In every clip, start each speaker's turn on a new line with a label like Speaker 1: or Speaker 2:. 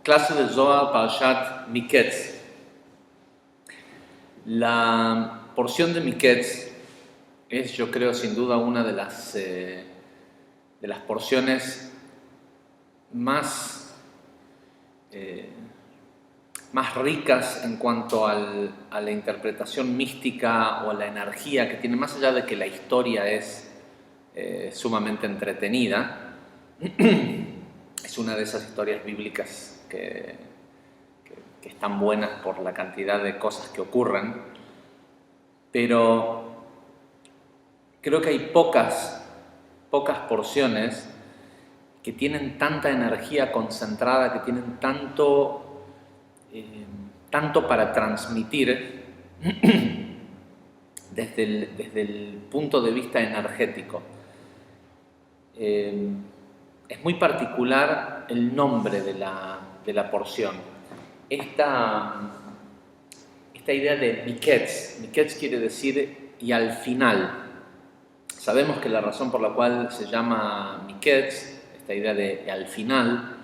Speaker 1: Clase de Zohar Parashat Miketz. La porción de Miketz es, yo creo, sin duda una de las porciones más ricas en cuanto a la interpretación mística o a la energía que tiene, más allá de que la historia es sumamente entretenida. Es una de esas historias bíblicas que están buenas por la cantidad de cosas que ocurren, pero creo que hay pocas porciones que tienen tanta energía concentrada, que tienen tanto para transmitir desde el punto de vista energético. Es muy particular el nombre de la porción. Esta idea de Miketz. Miketz quiere decir y al final. Sabemos que la razón por la cual se llama Miketz, esta idea de al final,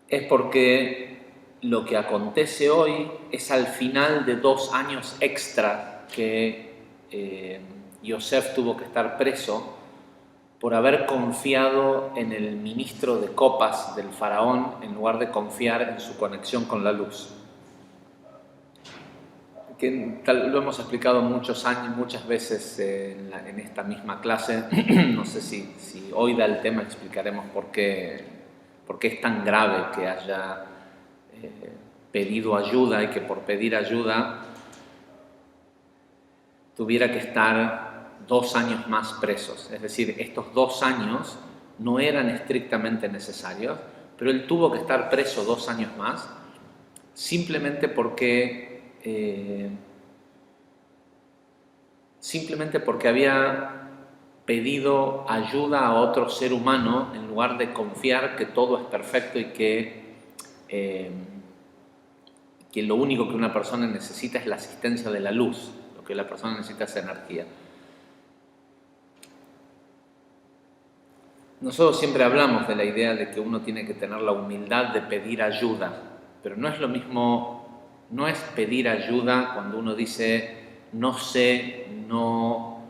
Speaker 1: es porque lo que acontece hoy es al final de 2 años extra que Yosef tuvo que estar preso por haber confiado en el ministro de copas del faraón en lugar de confiar en su conexión con la luz. Que lo hemos explicado muchas veces en esta misma clase. No sé si hoy da el tema, explicaremos por qué es tan grave que haya pedido ayuda y que por pedir ayuda tuviera que estar 2 años más presos. Es decir, estos 2 años no eran estrictamente necesarios, pero él tuvo que estar preso 2 años más simplemente porque había pedido ayuda a otro ser humano en lugar de confiar que todo es perfecto y que lo único que una persona necesita es la asistencia de la luz. Lo que la persona necesita es energía. Nosotros siempre hablamos de la idea de que uno tiene que tener la humildad de pedir ayuda, pero no es lo mismo, no es pedir ayuda cuando uno dice no sé, no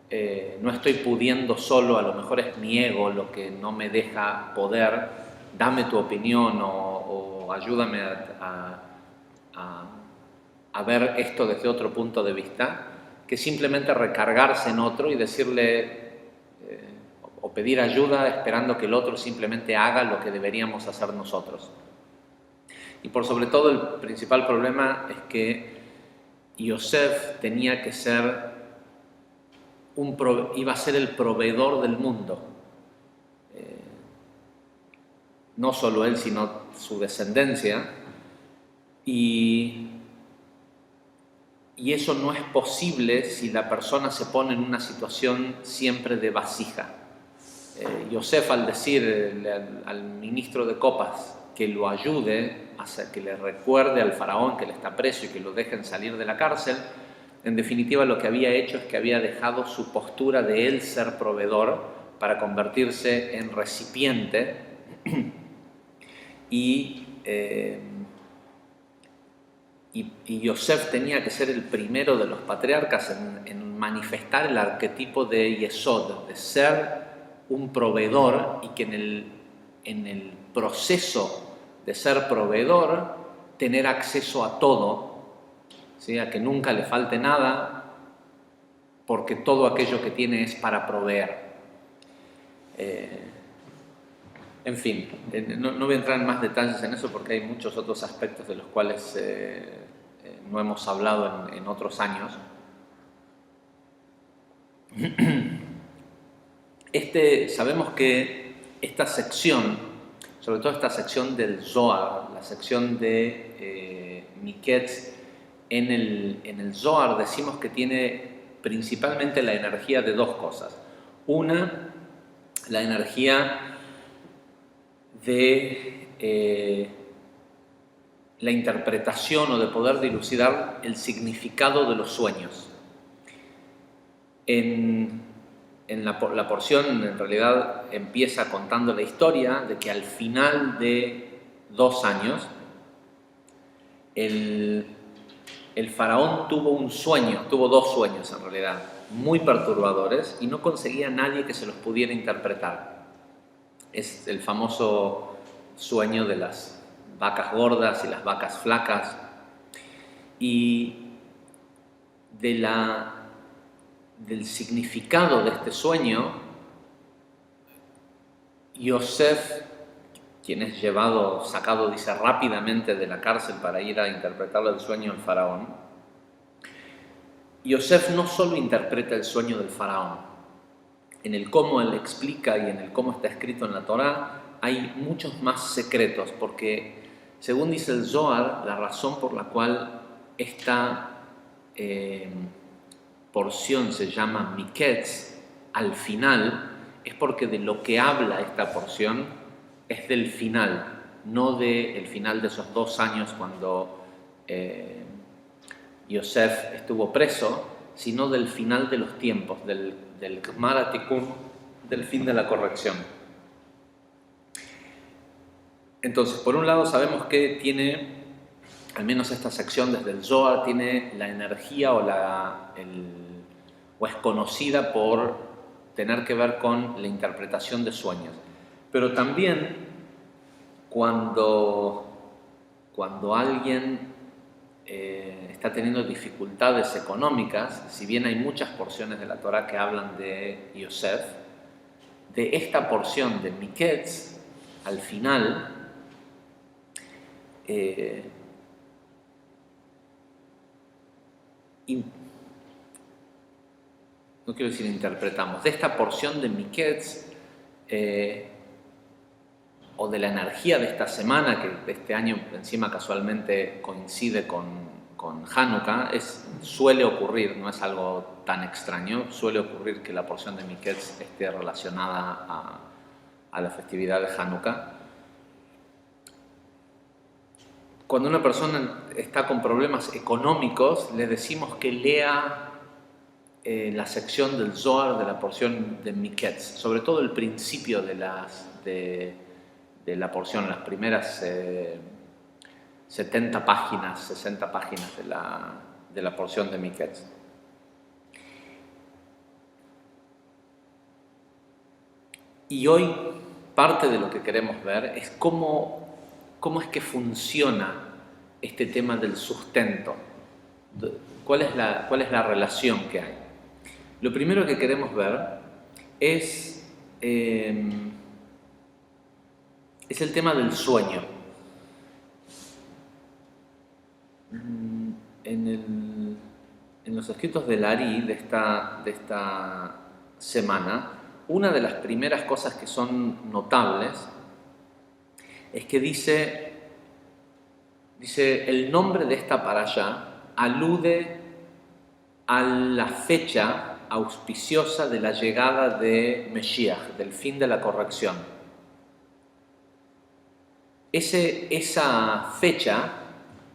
Speaker 1: estoy pudiendo solo, a lo mejor es mi ego lo que no me deja poder, dame tu opinión o ayúdame a ver esto desde otro punto de vista, que simplemente recargarse en otro y decirle o pedir ayuda esperando que el otro simplemente haga lo que deberíamos hacer nosotros. Y por sobre todo el principal problema es que Yosef tenía que iba a ser el proveedor del mundo. No solo él, sino su descendencia. Y eso no es posible si la persona se pone en una situación siempre de vasija. Yosef, al decir al ministro de copas que lo ayude, que le recuerde al faraón que él está preso y que lo dejen salir de la cárcel, en definitiva lo que había hecho es que había dejado su postura de él ser proveedor para convertirse en recipiente y Yosef tenía que ser el primero de los patriarcas en manifestar el arquetipo de Yesod, de ser un proveedor, y que en el proceso de ser proveedor tener acceso a todo, ¿sí? A que nunca le falte nada, porque todo aquello que tiene es para proveer. En fin, no voy a entrar en más detalles en eso porque hay muchos otros aspectos de los cuales no hemos hablado en otros años. Sabemos que esta sección, sobre todo esta sección del Zohar, la sección de Miketz, en el Zohar decimos que tiene principalmente la energía de 2 cosas. Una, la energía de la interpretación o de poder dilucidar el significado de los sueños. En la porción en realidad empieza contando la historia de que al final de 2 años el faraón tuvo 2 sueños en realidad, muy perturbadores, y no conseguía nadie que se los pudiera interpretar. Es el famoso sueño de las vacas gordas y las vacas flacas. Y del significado de este sueño, Yosef, quien es sacado, dice, rápidamente de la cárcel para ir a interpretarle el sueño al faraón, Yosef no solo interpreta el sueño del faraón, en el cómo él explica y en el cómo está escrito en la Torá hay muchos más secretos, porque según dice el Zohar, la razón por la cual esta porción se llama Miketz al final es porque de lo que habla esta porción es del final, no del final de esos 2 años cuando Yosef estuvo preso, sino del final de los tiempos, del Gmar HaTikun, del fin de la corrección. Entonces, por un lado sabemos que tiene, al menos esta sección desde el Zohar, tiene la energía o es conocida por tener que ver con la interpretación de sueños. Pero también cuando alguien está teniendo dificultades económicas, si bien hay muchas porciones de la Torá que hablan de Yosef, de esta porción de Miketz, al final, no quiero decir interpretamos, de esta porción de Miketz, o de la energía de esta semana, que de este año encima casualmente coincide con Hanukkah, suele ocurrir, no es algo tan extraño, suele ocurrir que la porción de Miketz esté relacionada a la festividad de Hanukkah. Cuando una persona está con problemas económicos, le decimos que lea la sección del Zohar de la porción de Miketz, sobre todo el principio de la porción, las primeras 70 páginas, 60 páginas de la porción de Miketz. Y hoy parte de lo que queremos ver es cómo es que funciona este tema del sustento, cuál es la relación que hay. Lo primero que queremos ver es el tema del sueño. En los escritos del Ari de esta semana, una de las primeras cosas que son notables es que dice el nombre de esta parashá alude a la fecha auspiciosa de la llegada de Mesías, del fin de la corrección. Esa fecha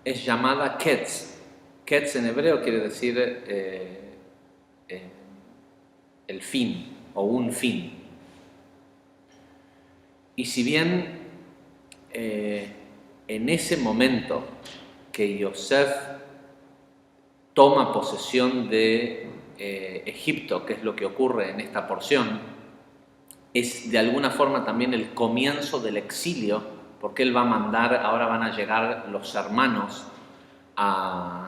Speaker 1: es llamada Ketz. Ketz en hebreo quiere decir el fin o un fin. Y si bien en ese momento que Yosef toma posesión de Egipto, que es lo que ocurre en esta porción, es de alguna forma también el comienzo del exilio, porque él va a mandar, ahora van a llegar los hermanos a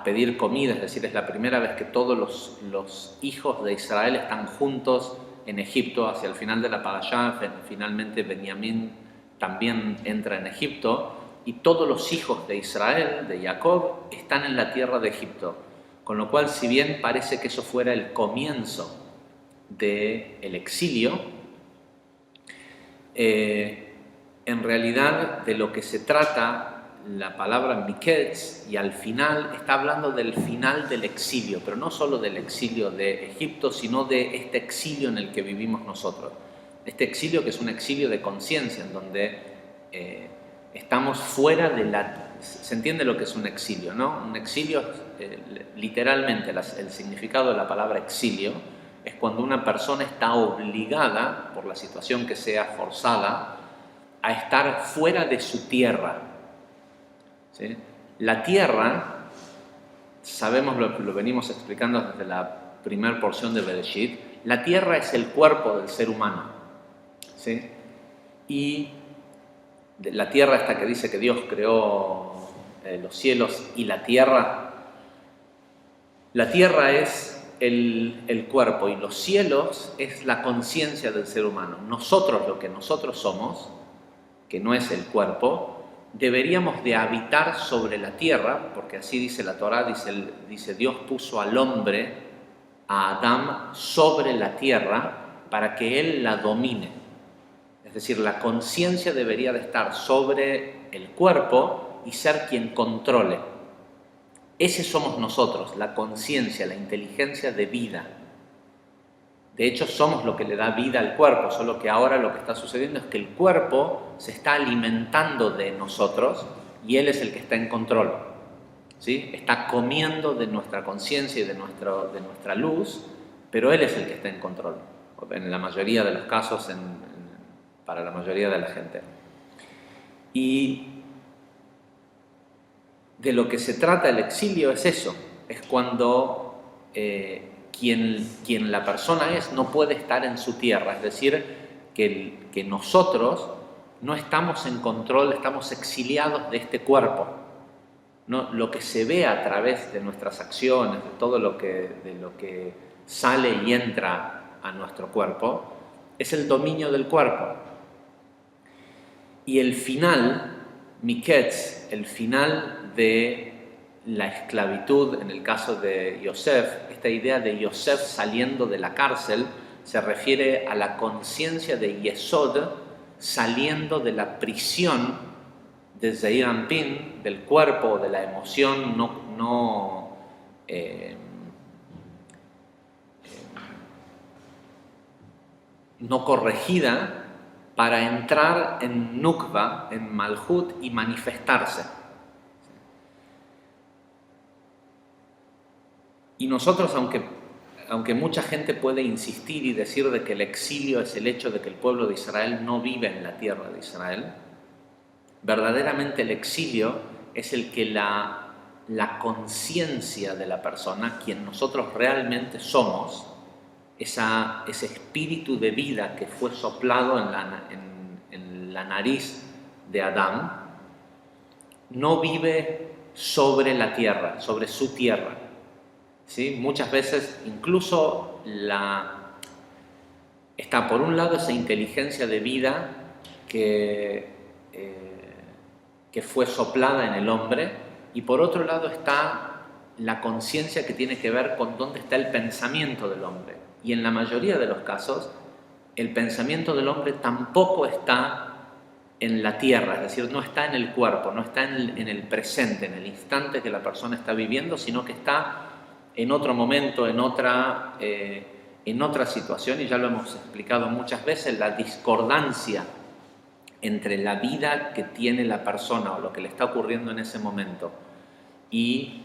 Speaker 1: pedir comida, es decir, es la primera vez que todos los hijos de Israel están juntos en Egipto. Hacia el final de la parashá, finalmente Benjamín también entra en Egipto, y todos los hijos de Israel, de Jacob, están en la tierra de Egipto. Con lo cual, si bien parece que eso fuera el comienzo del exilio, en realidad de lo que se trata la palabra Miketz, y al final está hablando del final del exilio, pero no solo del exilio de Egipto, sino de este exilio en el que vivimos nosotros. Este exilio que es un exilio de conciencia, en donde estamos fuera de se entiende lo que es un exilio, ¿no? Un exilio, literalmente, el significado de la palabra exilio es cuando una persona está obligada, por la situación que sea forzada, a estar fuera de su tierra. ¿Sí? La tierra, sabemos, lo venimos explicando desde la primera porción de Bereshit, la tierra es el cuerpo del ser humano. ¿Sí? Y la tierra esta que dice que Dios creó los cielos y la tierra es el cuerpo y los cielos es la conciencia del ser humano. Nosotros, lo que nosotros somos, que no es el cuerpo, deberíamos de habitar sobre la tierra, porque así dice la Torá, dice Dios puso al hombre, a Adán, sobre la tierra para que él la domine. Es decir, la conciencia debería de estar sobre el cuerpo y ser quien controle. Ese somos nosotros, la conciencia, la inteligencia de vida. De hecho, somos lo que le da vida al cuerpo, solo que ahora lo que está sucediendo es que el cuerpo se está alimentando de nosotros y él es el que está en control. ¿Sí? Está comiendo de nuestra conciencia y de nuestra luz, pero él es el que está en control, en la mayoría de los casos, para la mayoría de la gente. Y de lo que se trata el exilio es eso, es cuando quien la persona es no puede estar en su tierra, es decir, que nosotros no estamos en control, estamos exiliados de este cuerpo. No, lo que se ve a través de nuestras acciones, de todo lo que sale y entra a nuestro cuerpo, es el dominio del cuerpo. Y el final, Miketz, el final de la esclavitud, en el caso de Yosef, esta idea de Yosef saliendo de la cárcel, se refiere a la conciencia de Yesod saliendo de la prisión de Zeir Anpin, del cuerpo, de la emoción no corregida, para entrar en Nukva, en Malhut, y manifestarse. Y nosotros, aunque mucha gente puede insistir y decir de que el exilio es el hecho de que el pueblo de Israel no vive en la tierra de Israel, verdaderamente el exilio es el que la conciencia de la persona, quien nosotros realmente somos, ese espíritu de vida que fue soplado en la nariz de Adán, no vive sobre la tierra, sobre su tierra. ¿Sí? Muchas veces incluso está por un lado esa inteligencia de vida que fue soplada en el hombre, y por otro lado está la conciencia que tiene que ver con dónde está el pensamiento del hombre. Y en la mayoría de los casos, el pensamiento del hombre tampoco está en la tierra, es decir, no está en el cuerpo, no está en el presente, en el instante que la persona está viviendo, sino que está en otro momento, en otra situación, y ya lo hemos explicado muchas veces, la discordancia entre la vida que tiene la persona o lo que le está ocurriendo en ese momento y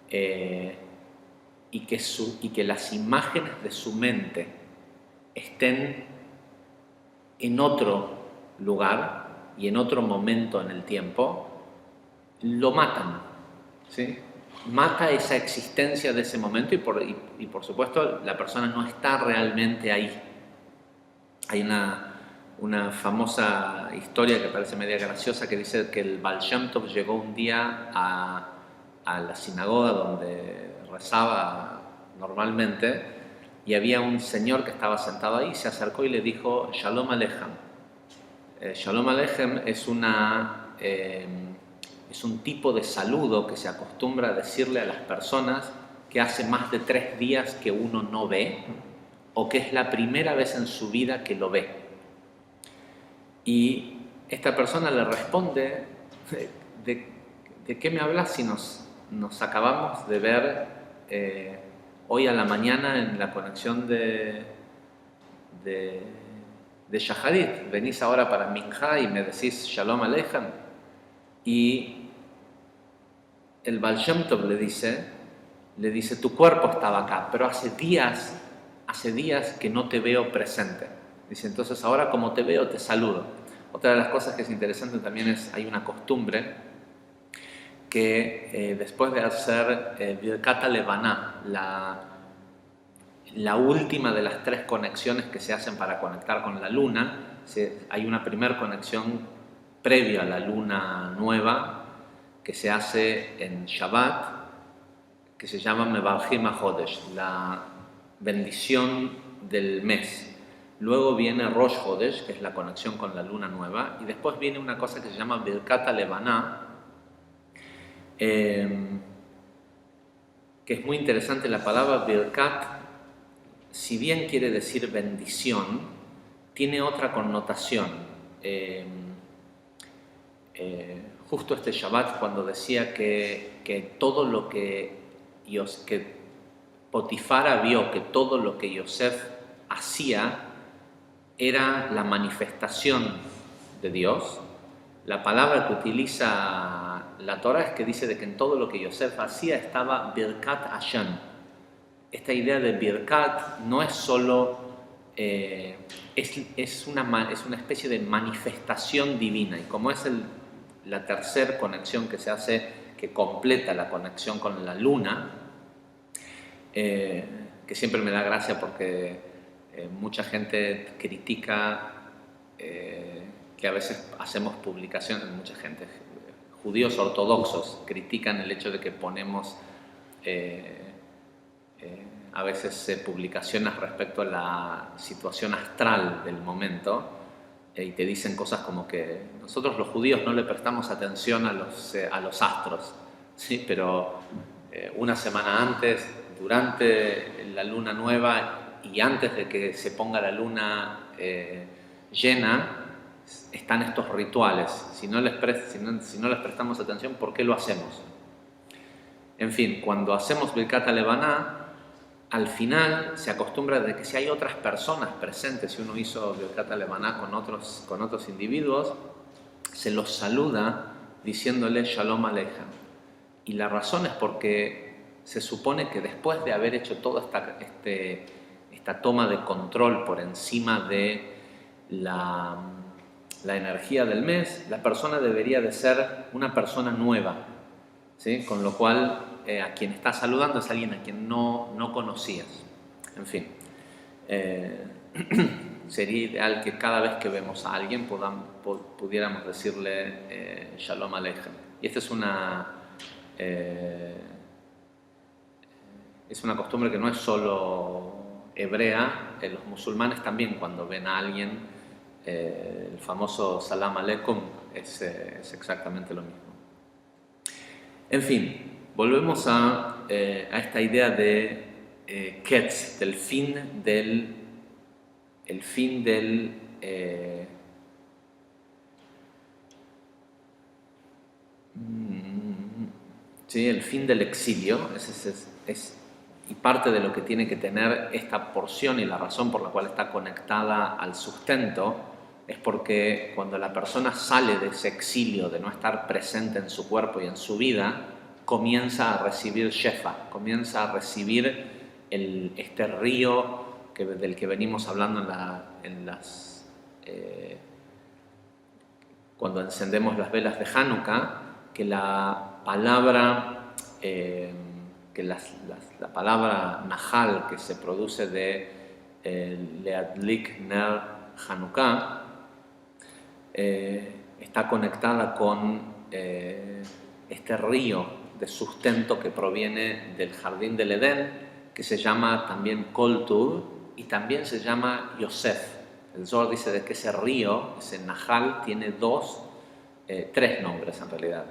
Speaker 1: que las imágenes de su mente estén en otro lugar y en otro momento en el tiempo, lo matan, ¿sí? Mata esa existencia de ese momento y por supuesto la persona no está realmente ahí. Hay una famosa historia que parece media graciosa que dice que el Baal Shem Tov llegó un día a la sinagoga donde rezaba normalmente, y había un señor que estaba sentado ahí, se acercó y le dijo Shalom Aleichem. Shalom Aleichem es un tipo de saludo que se acostumbra a decirle a las personas que hace más de 3 días que uno no ve, o que es la primera vez en su vida que lo ve. Y esta persona le responde, ¿de qué me hablas si nos acabamos de ver hoy a la mañana en la conexión de Shaharit? Venís ahora para Minjá y me decís Shalom Aleichem. Y el Baal Shem Tov le dice, tu cuerpo estaba acá, pero hace días hace días que no te veo presente. Dice, entonces ahora como te veo, te saludo. Otra de las cosas que es interesante también es, hay una costumbre que después de hacer Birkat HaLevaná, la última de las 3 conexiones que se hacen para conectar con la luna, hay una primera conexión previa a la luna nueva que se hace en Shabbat, que se llama Mevarchim HaChodesh, la bendición del mes. Luego viene Rosh Chodesh, que es la conexión con la luna nueva, y después viene una cosa que se llama Birkat HaLevaná, que es muy interesante. La palabra Birkat, si bien quiere decir bendición, tiene otra connotación. Justo este Shabbat, cuando decía que todo lo que Potifara vio, que todo lo que Yosef hacía era la manifestación de Dios, la palabra que utiliza la Torah es que dice de que en todo lo que Yosef hacía estaba Birkat Hashem. Esta idea de Birkat no es solo, es una especie de manifestación divina, y como es la tercera conexión que se hace, que completa la conexión con la luna, que siempre me da gracia porque mucha gente critica que a veces hacemos publicaciones, mucha gente, judíos ortodoxos, critican el hecho de que ponemos a veces publicaciones respecto a la situación astral del momento, y te dicen cosas como que nosotros los judíos no le prestamos atención a los astros, ¿sí? Pero una semana antes, durante la luna nueva y antes de que se ponga la luna llena, están estos rituales. Si no les prestamos atención, ¿por qué lo hacemos? En fin, cuando hacemos Birkat HaLevaná, al final se acostumbra de que si hay otras personas presentes, si uno hizo Birkat HaLevaná con otros individuos, se los saluda diciéndole Shalom Aleichem. Y la razón es porque se supone que después de haber hecho toda esta toma de control por encima de la energía del mes, la persona debería de ser una persona nueva, ¿sí? Con lo cual a quien estás saludando es alguien a quien no conocías. En fin, sería ideal que cada vez que vemos a alguien pudiéramos decirle Shalom Aleichem. Y esta es una costumbre que no es solo hebrea. Los musulmanes también, cuando ven a alguien, el famoso Salam Aleikum es exactamente lo mismo. En fin, volvemos a esta idea de Ketz, del fin del ¿sí? El fin del exilio. Y parte de lo que tiene que tener esta porción, y la razón por la cual está conectada al sustento, es porque cuando la persona sale de ese exilio, de no estar presente en su cuerpo y en su vida, comienza a recibir Shefa, comienza a recibir este río del que venimos hablando cuando encendemos las velas de Hanukkah, que la palabra la palabra Nahal, que se produce de Leadlik Ner Hanukkah, está conectada con este río de sustento que proviene del jardín del Edén, que se llama también Kol Tuv y también se llama Yosef. El Zohar dice de que ese río, ese Nahal, tiene 3 nombres en realidad.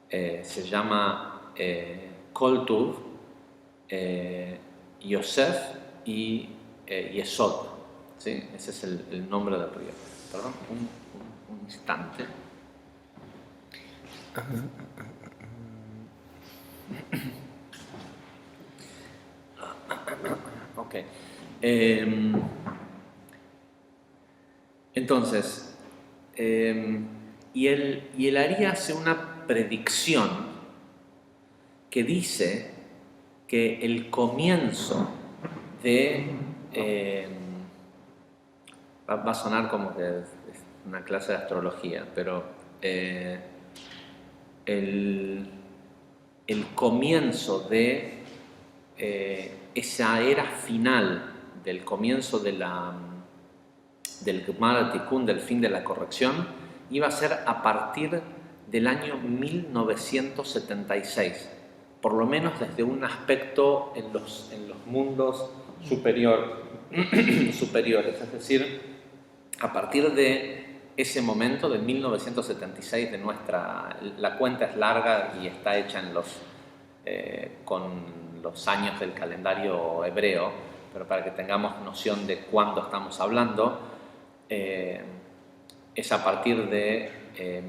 Speaker 1: Se llama Kol Tuv, Yosef y Yesod, ¿sí? Ese es el nombre del río. Perdón, un instante. Ok. Entonces, y el Ari hace una predicción que dice que el comienzo de Va a sonar como que es una clase de astrología, pero el comienzo de esa era final, del comienzo del Gemara Tikkun, del fin de la corrección, iba a ser a partir del año 1976, por lo menos desde un aspecto en los mundos superiores, es decir, a partir de ese momento, de 1976, la cuenta es larga y está hecha con los años del calendario hebreo, pero para que tengamos noción de cuándo estamos hablando, es a partir de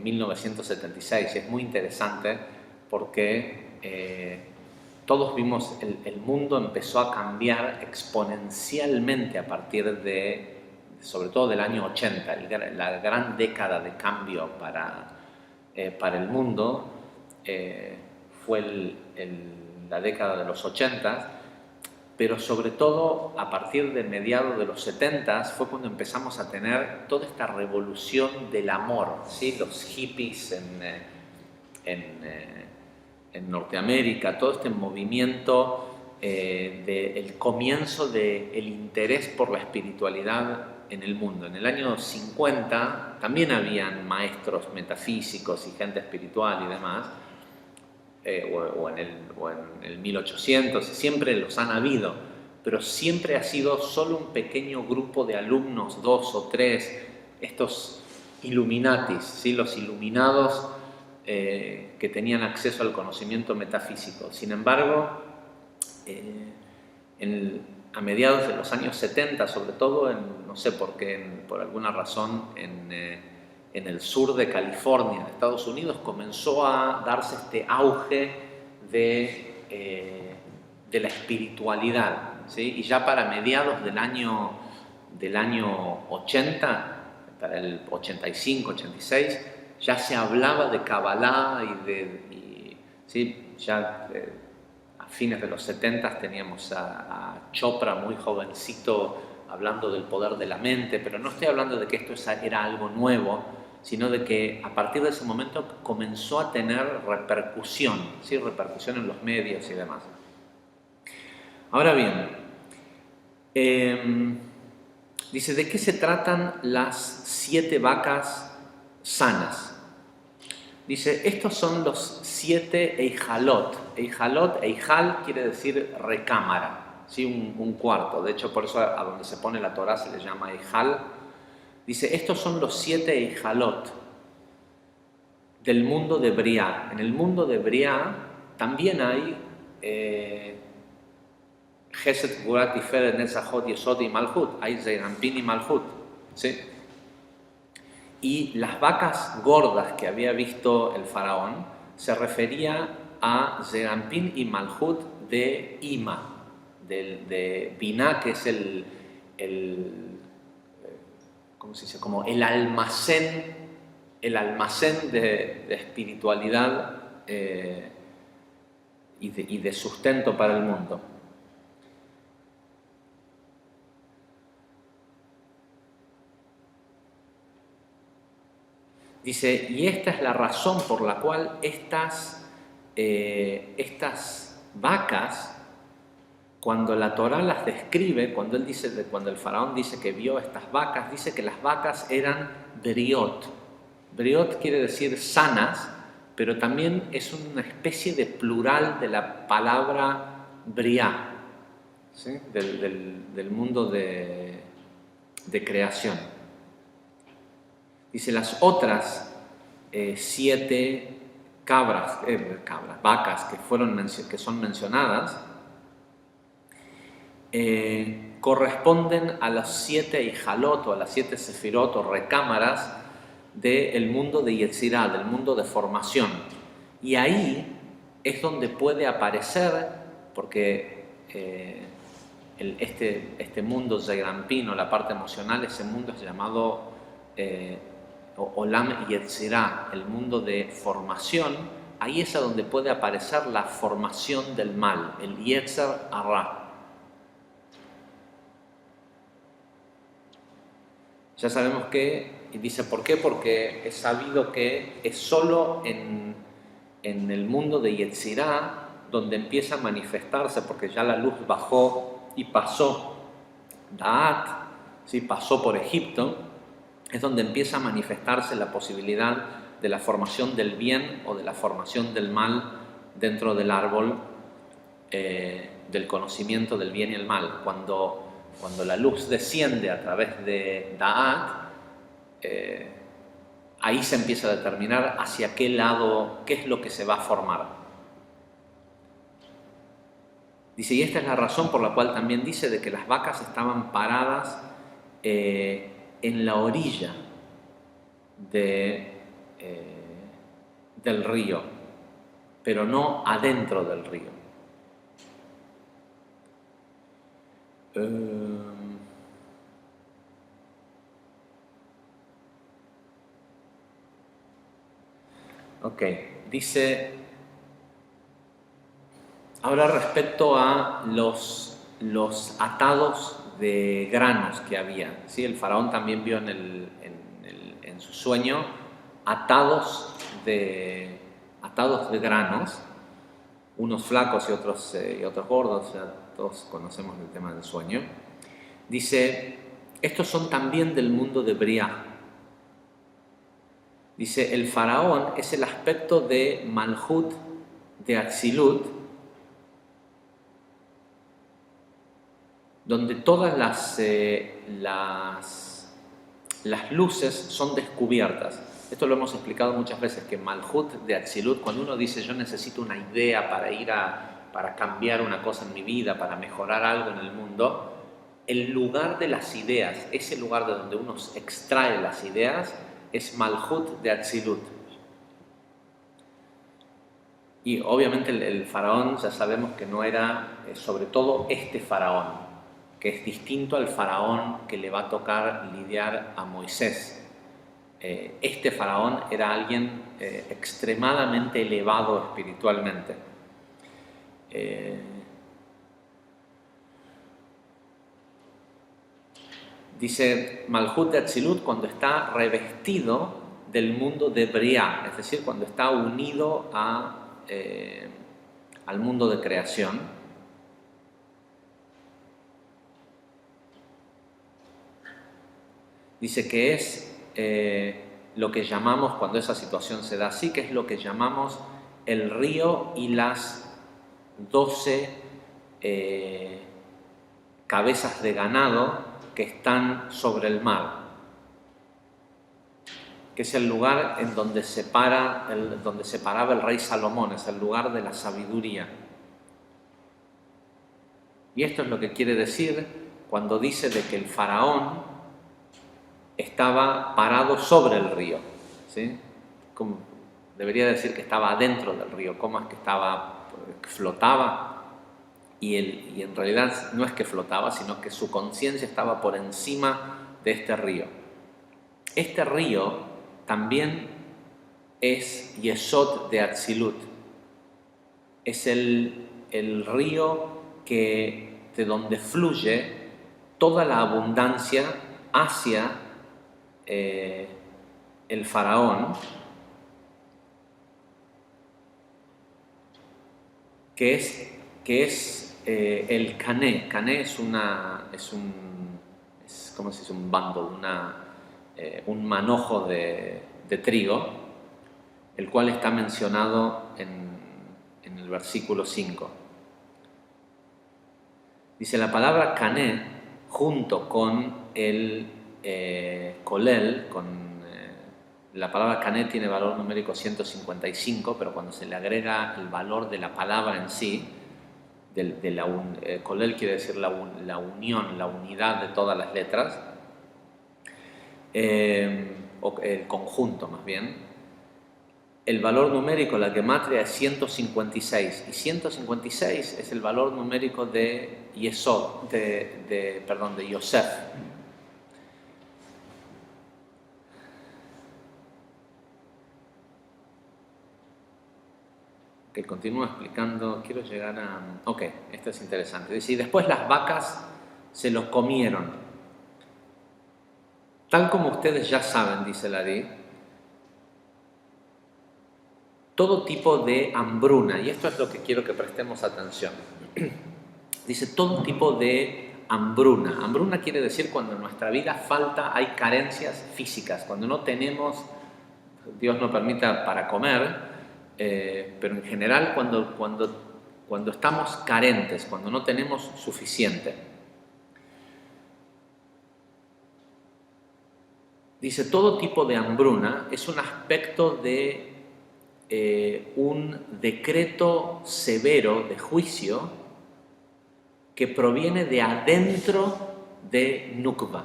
Speaker 1: 1976. Es muy interesante porque todos vimos, el mundo empezó a cambiar exponencialmente a partir de, sobre todo del año 80, la gran década de cambio para el mundo fue la década de los 80, pero sobre todo a partir de mediados de los 70 fue cuando empezamos a tener toda esta revolución del amor, ¿sí? Los hippies en Norteamérica, todo este movimiento del comienzo del interés por la espiritualidad en el mundo. En el año 50 también habían maestros metafísicos y gente espiritual y demás, o en el 1800, siempre los han habido, pero siempre ha sido solo un pequeño grupo de alumnos, 2 o 3, estos Illuminatis, ¿sí? Los iluminados que tenían acceso al conocimiento metafísico. Sin embargo, a mediados de los años 70, sobre todo, no sé por qué, por alguna razón, en el sur de California, de Estados Unidos, comenzó a darse este auge de la espiritualidad, ¿sí? Y ya para mediados del año 80, para el 85, 86, ya se hablaba de Kabbalah ¿sí? Ya a fines de los 70 teníamos a Chopra muy jovencito hablando del poder de la mente, pero no estoy hablando de que esto era algo nuevo, sino de que a partir de ese momento comenzó a tener repercusión, ¿sí? Repercusión en los medios y demás. Ahora bien, dice, ¿de qué se tratan las 7 vacas sanas? Dice, estos son los 7 eijalot. Eijal quiere decir recámara, ¿sí? Un cuarto. De hecho, por eso a donde se pone la Torá se le llama eijal. Dice, estos son los 7 eijalot del mundo de Briá. En el mundo de Briá también hay Gesed, Gvura, Tiferet, Netzachot, Yesod y Malhut. Hay Zeir Anpin y Malhut, ¿sí? Y las vacas gordas que había visto el faraón se refería a Zeir Anpin y Malhut de Ima, de Binah, que es ¿cómo se dice? Como el almacén de espiritualidad y de sustento para el mundo. Dice, y esta es la razón por la cual estas vacas, cuando la Torá las describe, cuando el faraón dice que vio estas vacas, dice que las vacas eran briot. Briot quiere decir sanas, pero también es una especie de plural de la palabra briá, ¿sí? del mundo de creación. Dice, las otras 7 vacas que son mencionadas, corresponden a los 7 eijalot o a las 7 sefirot o recámaras del mundo de Yetzirah, del mundo de formación. Y ahí es donde puede aparecer, porque este mundo Zeir Anpin, o la parte emocional, ese mundo es llamado Olam Yetzirah, el mundo de formación. Ahí es a donde puede aparecer la formación del mal, el Yetzer Hara. Ya sabemos que, y dice ¿por qué? Porque es sabido que es solo en el mundo de Yetzirah donde empieza a manifestarse, porque ya la luz bajó y pasó Da'at, ¿sí? Pasó por Egipto, es donde empieza a manifestarse la posibilidad de la formación del bien o de la formación del mal dentro del árbol del conocimiento del bien y el mal. Cuando la luz desciende a través de Da'at, ahí se empieza a determinar hacia qué lado, qué es lo que se va a formar. Dice, y esta es la razón por la cual también dice de que las vacas estaban paradas en la orilla del río, pero no adentro del río. Ok, dice, ahora respecto a los atados de granos que había, ¿sí? El faraón también vio en su sueño atados de granos, unos flacos y otros gordos, ya todos conocemos el tema del sueño. Dice, estos son también del mundo de Briah. Dice, el faraón es el aspecto de Malhut, de Atzilut, donde todas las luces son descubiertas. Esto lo hemos explicado muchas veces, que Malhut de Atzilut, cuando uno dice yo necesito una idea para cambiar una cosa en mi vida, para mejorar algo en el mundo, el lugar de las ideas, ese lugar de donde uno extrae las ideas, es Malhut de Atzilut. Y obviamente el faraón ya sabemos que no era, sobre todo este faraón, que es distinto al faraón que le va a tocar lidiar a Moisés. Este faraón era alguien extremadamente elevado espiritualmente. Dice Malhut de Atzilut cuando está revestido del mundo de Briah, es decir, cuando está unido al mundo de creación. Dice que es lo que llamamos, cuando esa situación se da así, que es lo que llamamos el río y las 12 cabezas de ganado que están sobre el mar, que es el lugar en donde donde se paraba el rey Salomón, es el lugar de la sabiduría. Y esto es lo que quiere decir cuando dice de que el faraón estaba parado sobre el río, ¿sí? Debería decir que estaba adentro del río, ¿cómo es que flotaba? Y en realidad no es que flotaba, sino que su conciencia estaba por encima de este río. Este río también es Yesod de Atzilut, es el río de donde fluye toda la abundancia hacia el faraón, que es el cané. Cané es como si es un bando, un manojo de trigo, el cual está mencionado en el versículo 5. Dice la palabra cané junto con el kolel, la palabra cané tiene valor numérico 155, pero cuando se le agrega el valor de la palabra en sí, kolel quiere decir la unión, la unidad de todas las letras, o el conjunto más bien. El valor numérico, la gematria, es 156, y 156 es el valor numérico de Yesod, de Yosef. Que continúa explicando, quiero llegar a... Ok, esto es interesante. Dice, y después las vacas se los comieron. Tal como ustedes ya saben, dice el Ari, todo tipo de hambruna, y esto es lo que quiero que prestemos atención. Dice todo tipo de hambruna. Hambruna quiere decir cuando en nuestra vida falta, hay carencias físicas, cuando no tenemos, Dios no permita, para comer, pero en general cuando estamos carentes, cuando no tenemos suficiente. Dice, todo tipo de hambruna es un aspecto de un decreto severo de juicio que proviene de adentro de Nukva,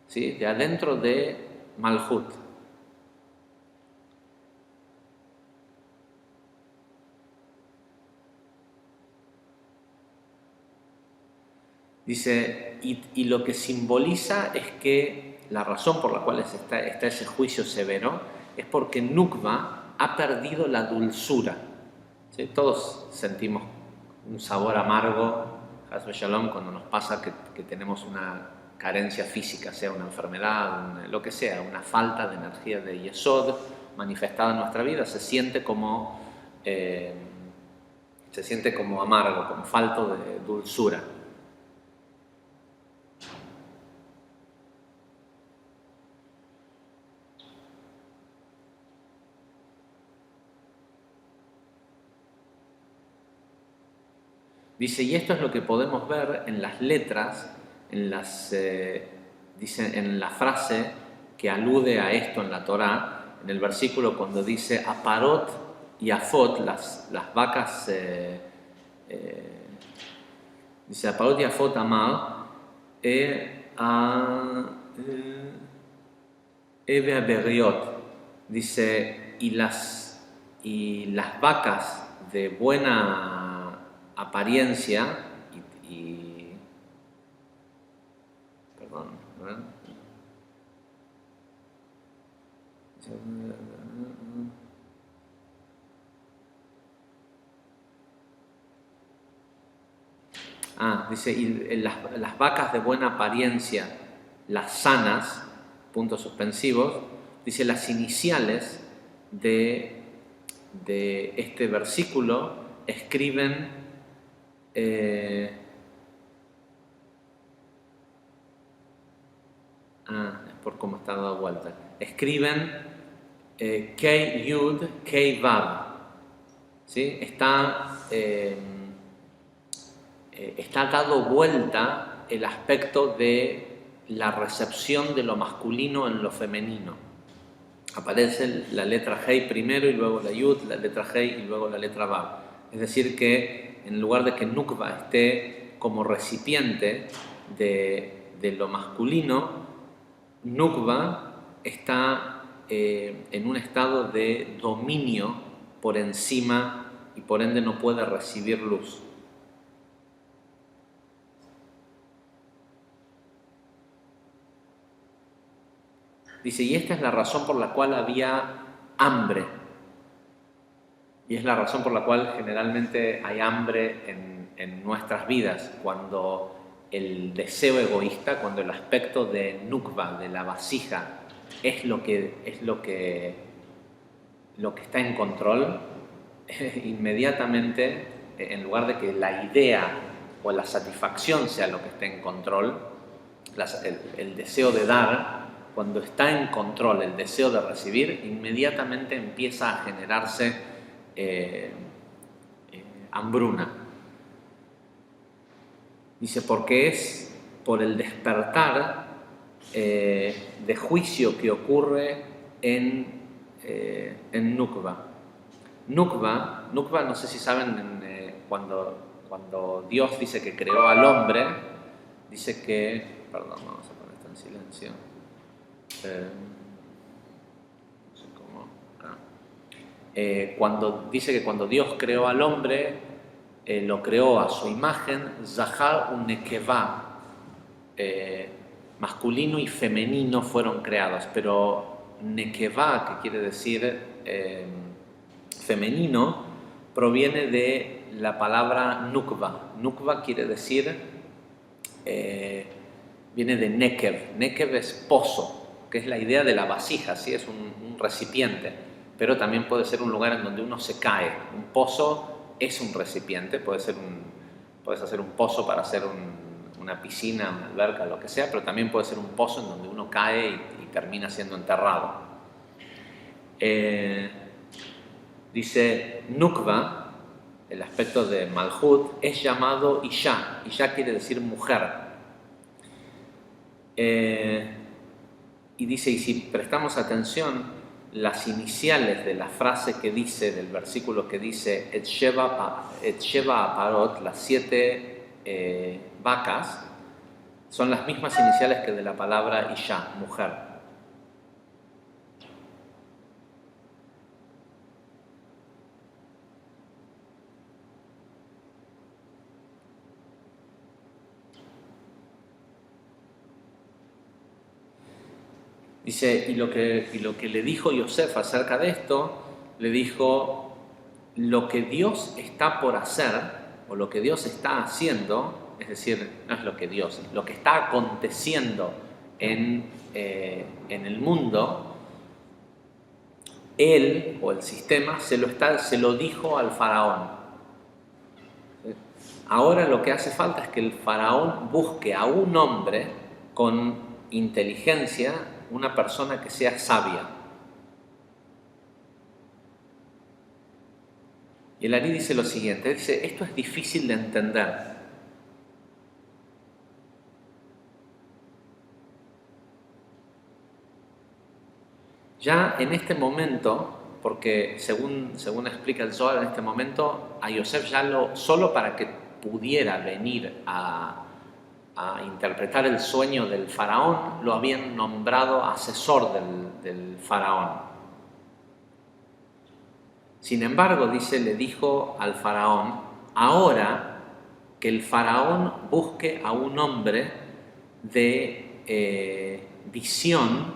Speaker 1: ¿sí? De adentro de Malhut. Dice, y lo que simboliza es que la razón por la cual está ese juicio severo es porque Nukva ha perdido la dulzura. ¿Sí? Todos sentimos un sabor amargo, Hasbe Shalom, cuando nos pasa que tenemos una carencia física, sea una enfermedad, lo que sea, una falta de energía de Yesod manifestada en nuestra vida, se siente como amargo, como falto de dulzura. Dice, y esto es lo que podemos ver en las letras, dice, en la frase que alude a esto en la Torá, en el versículo cuando dice, Aparot y Afot, las vacas, dice, Aparot y Afot Amar, Eve Aberiot, dice, y las vacas de buena apariencia perdón, ¿verdad? Dice, y las vacas de buena apariencia, las sanas, puntos suspensivos, dice, las iniciales de este versículo escriben es por cómo está dado vuelta. Escriben Kei Yud, Kei Vav. ¿Sí? Está dado vuelta el aspecto de la recepción de lo masculino en lo femenino. Aparece la letra Hei primero y luego la Yud, la letra Hei y luego la letra Vav. Es decir que en lugar de que Nukva esté como recipiente de lo masculino, Nukva está en un estado de dominio por encima y por ende no puede recibir luz. Dice, y esta es la razón por la cual había hambre. Y es la razón por la cual generalmente hay hambre en nuestras vidas, cuando el deseo egoísta, cuando el aspecto de Nukva, de la vasija, es lo que está en control, inmediatamente, en lugar de que la idea o la satisfacción sea lo que esté en control, el deseo de dar, cuando está en control el deseo de recibir, inmediatamente empieza a generarse hambruna. Dice, porque es por el despertar de juicio que ocurre en Nukva. Nukva, no sé si saben, cuando Dios dice que creó al hombre, dice que, perdón, vamos a poner esto en silencio. No sé cómo. Cuando dice que cuando Dios creó al hombre, lo creó a su imagen, Zahar un Nekevá, masculino y femenino fueron creados, pero Nekevá, que quiere decir femenino, proviene de la palabra Nukva. Nukva quiere decir viene de Nekev. Nekev es pozo, que es la idea de la vasija, ¿sí? Es un recipiente, pero también puede ser un lugar en donde uno se cae. Un pozo es un recipiente, puedes hacer un pozo para hacer una piscina, una alberca, lo que sea, pero también puede ser un pozo en donde uno cae y termina siendo enterrado. Dice Nukva, el aspecto de Malhut, es llamado Isha. Isha quiere decir mujer. Y dice, y si prestamos atención, las iniciales de la frase que dice, del versículo que dice Et Sheva Aparot, las 7 vacas, son las mismas iniciales que de la palabra Isha, mujer. Dice, y lo que le dijo Yosef acerca de esto, le dijo, lo que Dios está por hacer, o lo que Dios está haciendo, es decir, no es lo que Dios, lo que está aconteciendo en el mundo, él o el sistema se lo dijo al faraón. Ahora lo que hace falta es que el faraón busque a un hombre con inteligencia, una persona que sea sabia. Y el Ari dice lo siguiente, dice, esto es difícil de entender. Ya en este momento, porque según explica el Zohar, en este momento a Yosef ya solo para que pudiera venir a interpretar el sueño del faraón, lo habían nombrado asesor del faraón. Sin embargo, dice, le dijo al faraón, ahora que el faraón busque a un hombre de visión,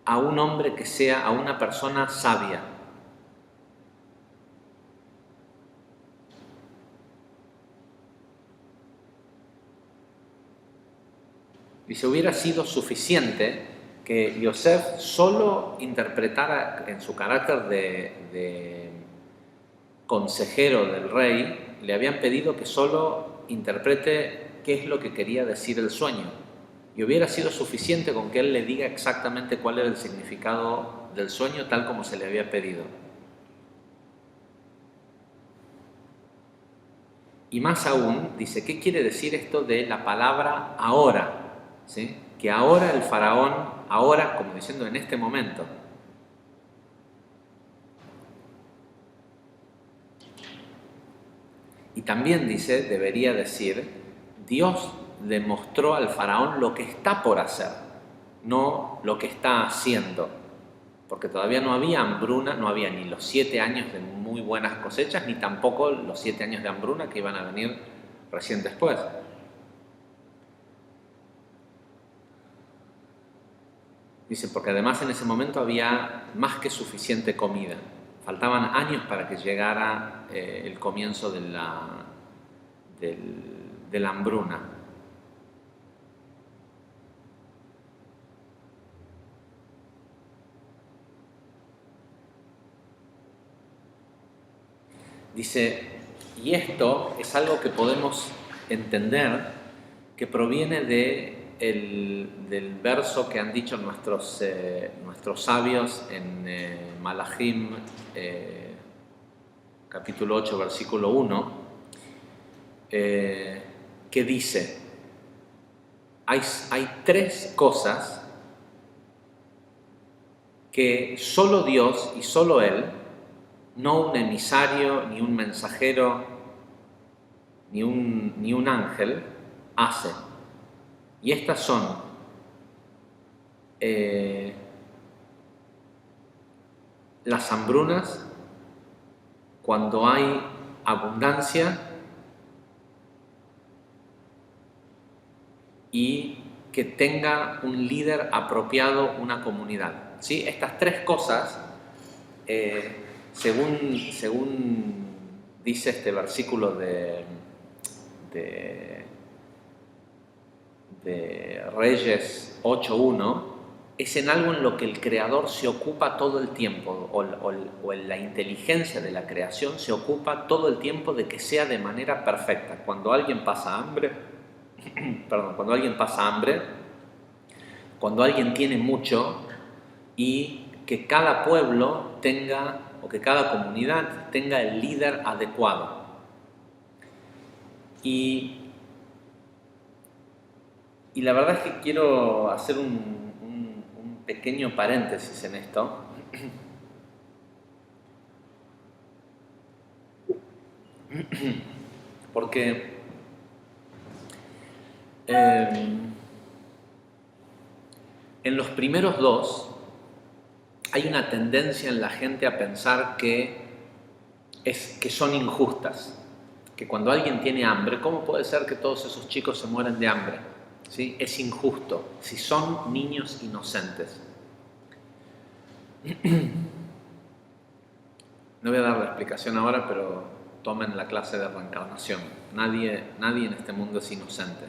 Speaker 1: a un hombre que sea, a una persona sabia. Dice, hubiera sido suficiente que Yosef solo interpretara en su carácter de consejero del rey, le habían pedido que solo interprete qué es lo que quería decir el sueño. Y hubiera sido suficiente con que él le diga exactamente cuál era el significado del sueño tal como se le había pedido. Y más aún, dice, ¿qué quiere decir esto de la palabra ahora? ¿Sí? Que ahora el faraón, ahora, como diciendo en este momento. Y también dice, debería decir, Dios le mostró al faraón lo que está por hacer, no lo que está haciendo. Porque todavía no había hambruna, no había ni los 7 años de muy buenas cosechas, ni tampoco los 7 años de hambruna que iban a venir recién después. Dice, porque además en ese momento había más que suficiente comida. Faltaban años para que llegara el comienzo de la hambruna. Dice, y esto es algo que podemos entender que proviene del verso que han dicho nuestros sabios en Malachim, capítulo 8, versículo 1, que dice, hay 3 cosas que solo Dios y solo Él, no un emisario, ni un mensajero, ni un ángel, hace. Y estas son las hambrunas, cuando hay abundancia, y que tenga un líder apropiado una comunidad. ¿Sí? Estas 3 cosas, según dice este versículo de de Reyes 8:1 es en algo en lo que el creador se ocupa todo el tiempo, o la inteligencia de la creación se ocupa todo el tiempo de que sea de manera perfecta. Cuando alguien pasa hambre, cuando alguien tiene mucho, y que cada pueblo tenga, o que cada comunidad tenga el líder adecuado. Y la verdad es que quiero hacer un pequeño paréntesis en esto. Porque en los primeros dos hay una tendencia en la gente a pensar que son injustas. Que cuando alguien tiene hambre, ¿cómo puede ser que todos esos chicos se mueren de hambre? ¿Sí? Es injusto, si son niños inocentes. No voy a dar la explicación ahora, pero tomen la clase de reencarnación. Nadie en este mundo es inocente.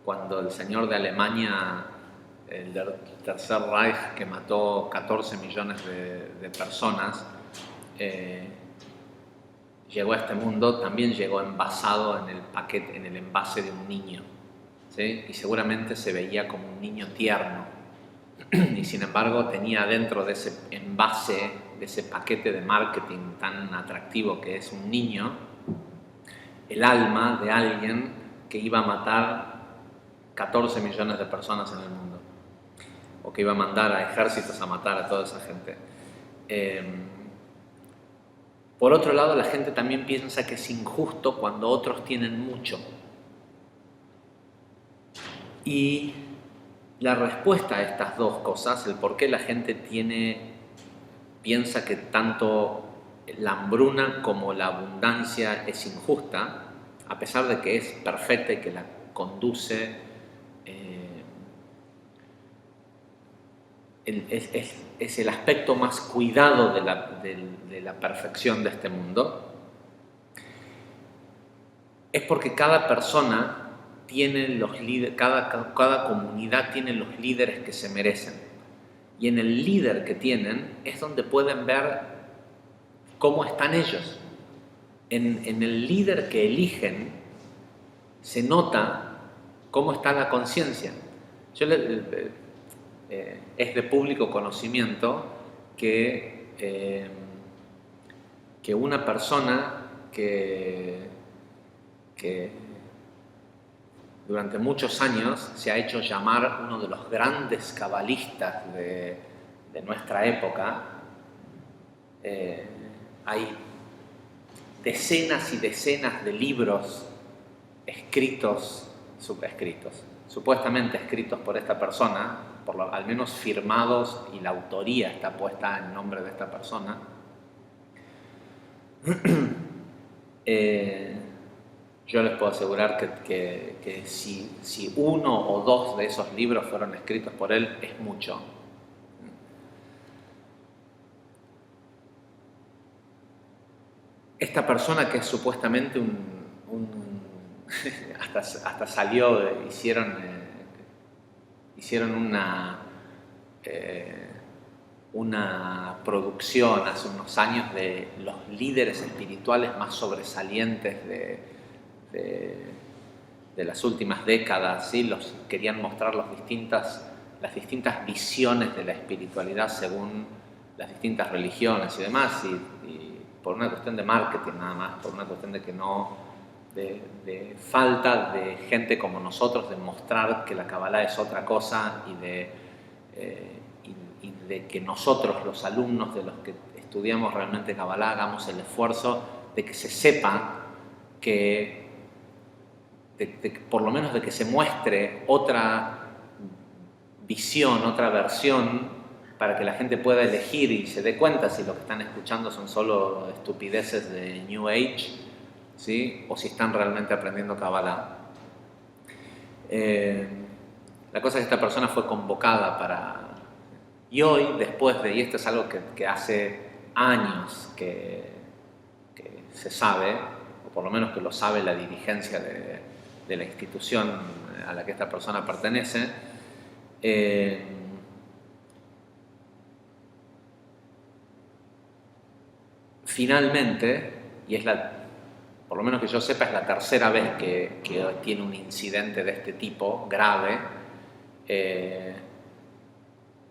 Speaker 1: Cuando el señor de Alemania, el del Tercer Reich, que mató 14 millones de personas, llegó a este mundo, también llegó envasado en el envase de un niño, ¿sí? Y seguramente se veía como un niño tierno, y sin embargo tenía dentro de ese envase, de ese paquete de marketing tan atractivo que es un niño, el alma de alguien que iba a matar 14 millones de personas en el mundo, o que iba a mandar a ejércitos a matar a toda esa gente. Por otro lado, la gente también piensa que es injusto cuando otros tienen mucho. Y la respuesta a estas dos cosas, el por qué la gente piensa que tanto la hambruna como la abundancia es injusta, a pesar de que es perfecta y que la conduce, es el aspecto más cuidado de la perfección de este mundo, es porque cada persona tiene los líderes, cada comunidad tiene los líderes que se merecen. Y en el líder que tienen es donde pueden ver cómo están ellos. En el líder que eligen se nota cómo está la conciencia. Es de público conocimiento que una persona que durante muchos años se ha hecho llamar uno de los grandes cabalistas de nuestra época, hay decenas y decenas de libros supuestamente escritos por esta persona, al menos firmados, y la autoría está puesta en nombre de esta persona. Yo les puedo asegurar que si uno o dos de esos libros fueron escritos por él, es mucho. Esta persona, que es supuestamente hasta salió, hicieron una producción hace unos años de los líderes espirituales más sobresalientes de las últimas décadas, ¿sí? Querían mostrar las distintas visiones de la espiritualidad según las distintas religiones y demás, y por una cuestión de marketing nada más, por una cuestión de falta de gente como nosotros de mostrar que la Kabbalah es otra cosa, y de que nosotros, los alumnos de los que estudiamos realmente Kabbalah, hagamos el esfuerzo de que se sepa por lo menos de que se muestre otra visión, otra versión, para que la gente pueda elegir y se dé cuenta si lo que están escuchando son solo estupideces de New Age, ¿sí? O si están realmente aprendiendo Kabbalah. La cosa es que esta persona fue convocada y hoy, y esto es algo que hace años que se sabe, o por lo menos que lo sabe la dirigencia de la institución a la que esta persona pertenece, finalmente, y es por lo menos que yo sepa, es la tercera vez que tiene un incidente de este tipo, grave,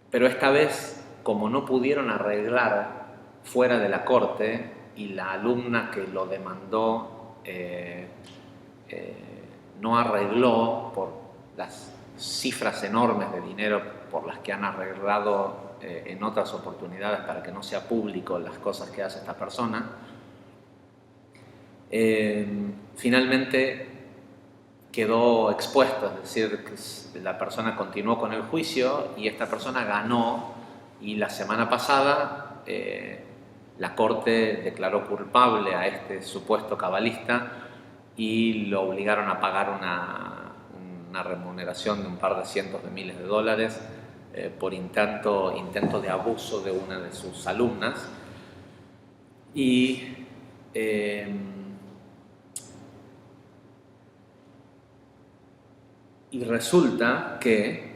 Speaker 1: pero esta vez, como no pudieron arreglar fuera de la corte y la alumna que lo demandó no arregló por las cifras enormes de dinero por las que han arreglado en otras oportunidades para que no sea público las cosas que hace esta persona, finalmente quedó expuesto, es decir, que la persona continuó con el juicio y esta persona ganó, y la semana pasada la corte declaró culpable a este supuesto cabalista y lo obligaron a pagar una remuneración de un par de cientos de miles de dólares por intento de abuso de una de sus alumnas. Y resulta que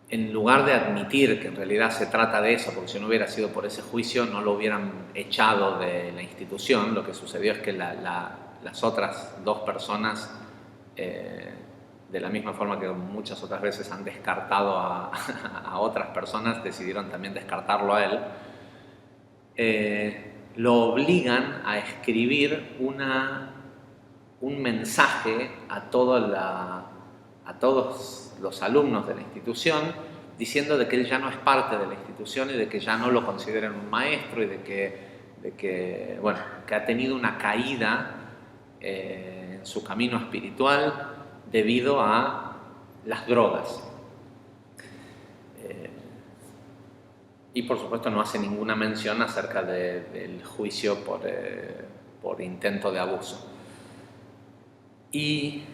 Speaker 1: en lugar de admitir que en realidad se trata de eso, porque si no hubiera sido por ese juicio no lo hubieran echado de la institución, lo que sucedió es que las otras dos personas, de la misma forma que muchas otras veces han descartado a otras personas, decidieron también descartarlo a él. Lo obligan a escribir un mensaje a todos los alumnos de la institución diciendo de que él ya no es parte de la institución y de que ya no lo consideran un maestro y de que ha tenido una caída en su camino espiritual debido a las drogas. Y por supuesto no hace ninguna mención acerca del juicio por intento de abuso. Y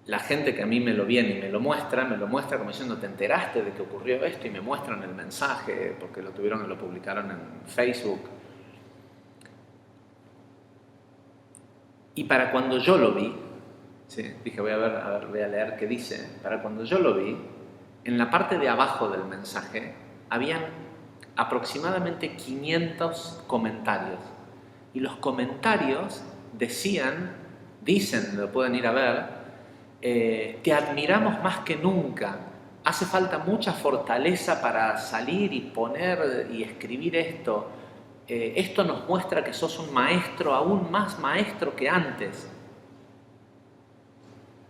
Speaker 1: la gente que a mí me lo viene y me lo muestra como diciendo, ¿te enteraste de que ocurrió esto? Y me muestran el mensaje, porque lo publicaron en Facebook. Y para cuando yo lo vi, ¿sí? Dije, voy a leer qué dice. Para cuando yo lo vi, en la parte de abajo del mensaje, habían aproximadamente 500 comentarios. Y los comentarios dicen, lo pueden ir a ver, te admiramos más que nunca, hace falta mucha fortaleza para salir y poner y escribir esto, esto nos muestra que sos un maestro, aún más maestro que antes.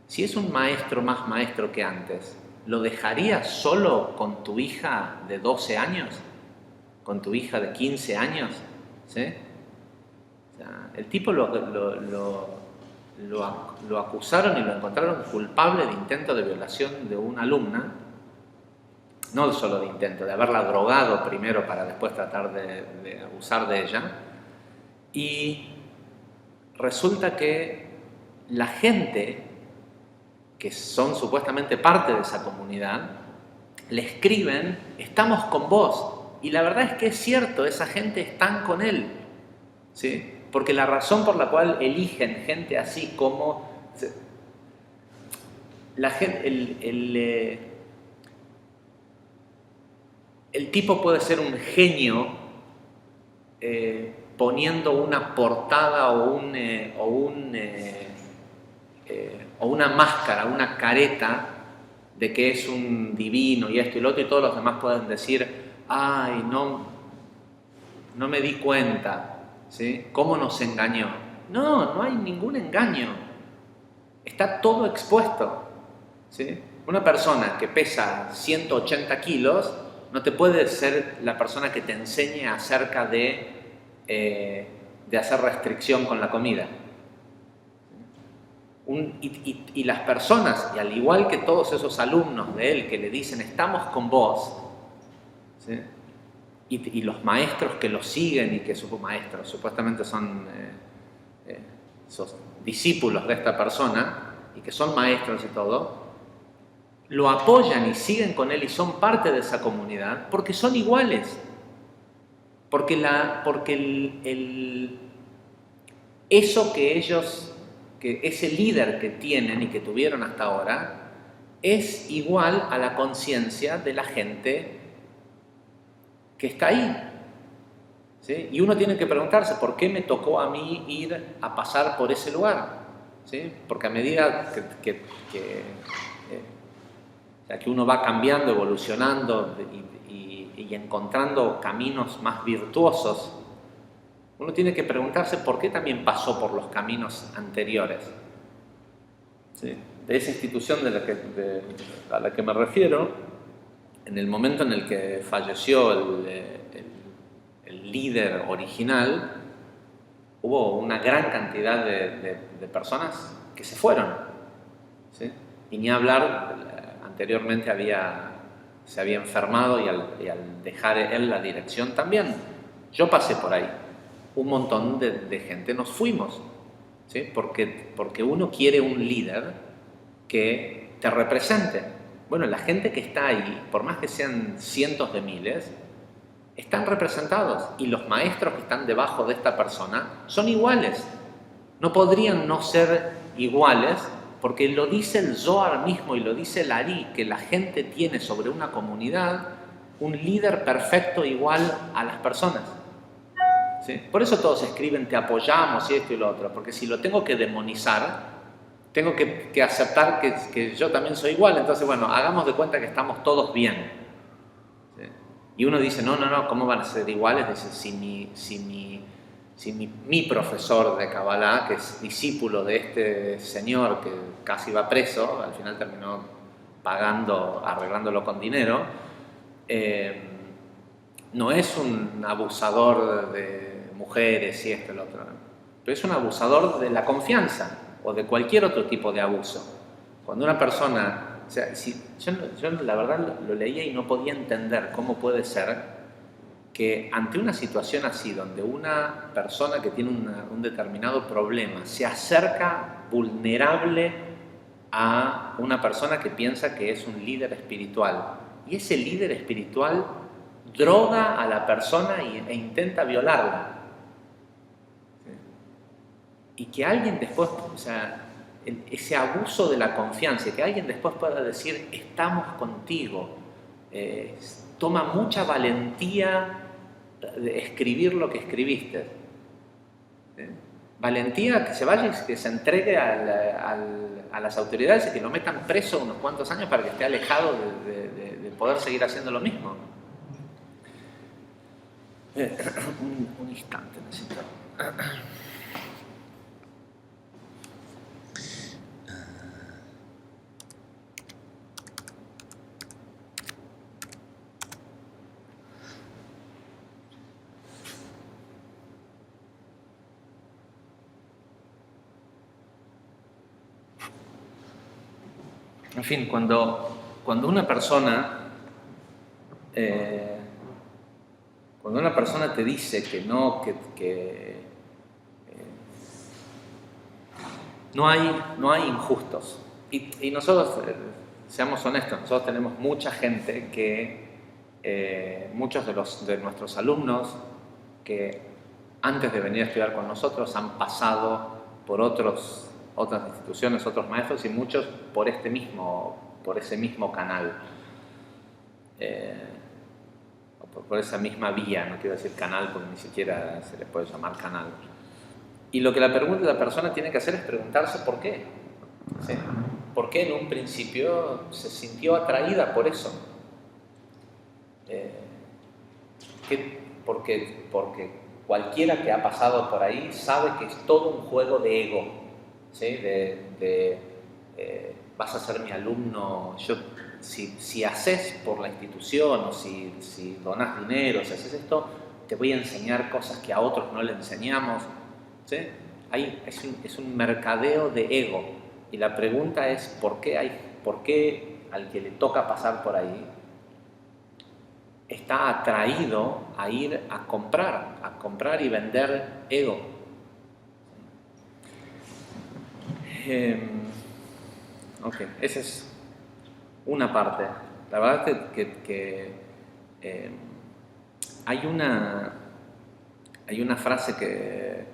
Speaker 1: Si es un maestro más maestro que antes, ¿lo dejarías solo con tu hija de 12 años? ¿Con tu hija de 15 años? ¿Sí? El tipo lo acusaron y lo encontraron culpable de intento de violación de una alumna, no solo de intento, de haberla drogado primero para después tratar de abusar de ella. Y resulta que la gente que son supuestamente parte de esa comunidad le escriben, estamos con vos. Y la verdad es que es cierto, esa gente está con él, ¿sí? Porque la razón por la cual eligen gente así como la gente, el tipo puede ser un genio poniendo una portada o una máscara, una careta de que es un divino y esto y lo otro, y todos los demás pueden decir, ay, no me di cuenta. ¿Sí? ¿Cómo nos engañó? No hay ningún engaño. Está todo expuesto. ¿Sí? Una persona que pesa 180 kilos no te puede ser la persona que te enseñe acerca de hacer restricción con la comida. Y las personas, y al igual que todos esos alumnos de él que le dicen, estamos con vos, ¿sí? Y los maestros que lo siguen y que sus maestros supuestamente son discípulos de esta persona y que son maestros y todo, lo apoyan y siguen con él y son parte de esa comunidad porque son iguales. Porque, eso que ese líder que tienen y que tuvieron hasta ahora, es igual a la conciencia de la gente que está ahí. ¿Sí? Y uno tiene que preguntarse, ¿por qué me tocó a mí ir a pasar por ese lugar? ¿Sí? Porque a medida que uno va cambiando, evolucionando y encontrando caminos más virtuosos, uno tiene que preguntarse por qué también pasó por los caminos anteriores. ¿Sí? De esa institución a la que me refiero, en el momento en el que falleció el líder original, hubo una gran cantidad de personas que se fueron. ¿Sí? Y ni hablar, anteriormente se había enfermado y al dejar él la dirección también. Yo pasé por ahí. Un montón de gente nos fuimos. ¿Sí? Porque uno quiere un líder que te represente. Bueno, la gente que está ahí, por más que sean cientos de miles, están representados, y los maestros que están debajo de esta persona son iguales. No podrían no ser iguales, porque lo dice el Zohar mismo y lo dice el Ari, que la gente tiene sobre una comunidad un líder perfecto igual a las personas. ¿Sí? Por eso todos escriben te apoyamos y esto y lo otro, porque si lo tengo que demonizar, tengo que aceptar que yo también soy igual. Entonces, bueno, hagamos de cuenta que estamos todos bien. ¿Sí? Y uno dice, no, ¿cómo van a ser iguales? Dice, si mi profesor de Kabbalah, que es discípulo de este señor que casi va preso, al final terminó arreglándolo con dinero, no es un abusador de mujeres y esto y lo otro, pero es un abusador de la confianza o de cualquier otro tipo de abuso. Cuando una persona, o sea, yo la verdad lo leía y no podía entender cómo puede ser que ante una situación así, donde una persona que tiene un determinado problema se acerca vulnerable a una persona que piensa que es un líder espiritual, y ese líder espiritual droga a la persona e intenta violarla. ¿Sí? Y que alguien después, o sea, ese abuso de la confianza, que alguien después pueda decir, estamos contigo, toma mucha valentía de escribir lo que escribiste. ¿Sí? Valentía que se vaya y que se entregue a las autoridades y que lo metan preso unos cuantos años para que esté alejado de poder seguir haciendo lo mismo. Un instante, necesito. En fin, cuando una persona te dice que no, no hay injustos, y nosotros, seamos honestos, nosotros tenemos mucha gente muchos de nuestros alumnos que antes de venir a estudiar con nosotros han pasado por otras instituciones, otros maestros, y muchos por ese mismo canal, por esa misma vía. No quiero decir canal porque ni siquiera se le puede llamar canal. Y lo que la persona tiene que hacer es preguntarse por qué. ¿Sí? ¿Por qué en un principio se sintió atraída por eso? Porque cualquiera que ha pasado por ahí sabe que es todo un juego de ego. ¿Sí? Vas a ser mi alumno, si haces por la institución, o si donas dinero, si haces esto, te voy a enseñar cosas que a otros no le enseñamos. ¿Sí? Es un mercadeo de ego, y la pregunta es ¿por qué al que le toca pasar por ahí está atraído a ir a comprar y vender ego? Ok, esa es una parte. La verdad que hay Hay una frase que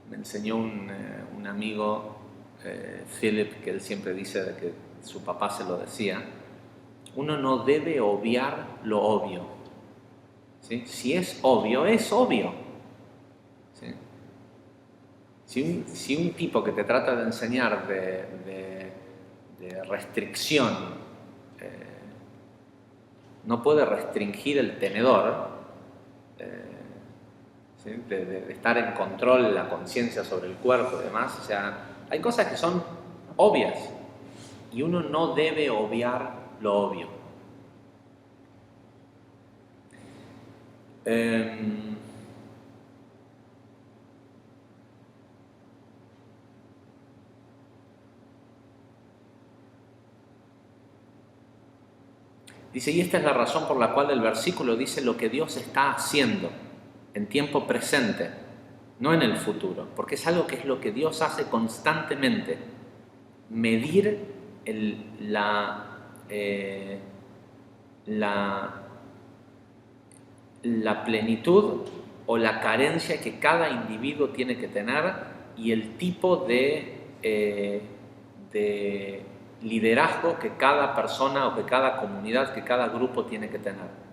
Speaker 1: me enseñó un amigo, Philip, que él siempre dice de que su papá se lo decía: uno no debe obviar lo obvio, ¿sí? Si es obvio, es obvio, ¿sí? Si un tipo que te trata de enseñar de restricción no puede restringir el tenedor, ¿sí? de estar en control de la conciencia sobre el cuerpo y demás, o sea, hay cosas que son obvias y uno no debe obviar lo obvio. Dice, y esta es la razón por la cual el versículo dice lo que Dios está haciendo en tiempo presente, no en el futuro, porque es algo que es lo que Dios hace constantemente, medir la plenitud o la carencia que cada individuo tiene que tener y el tipo de liderazgo que cada persona o que cada comunidad, que cada grupo tiene que tener.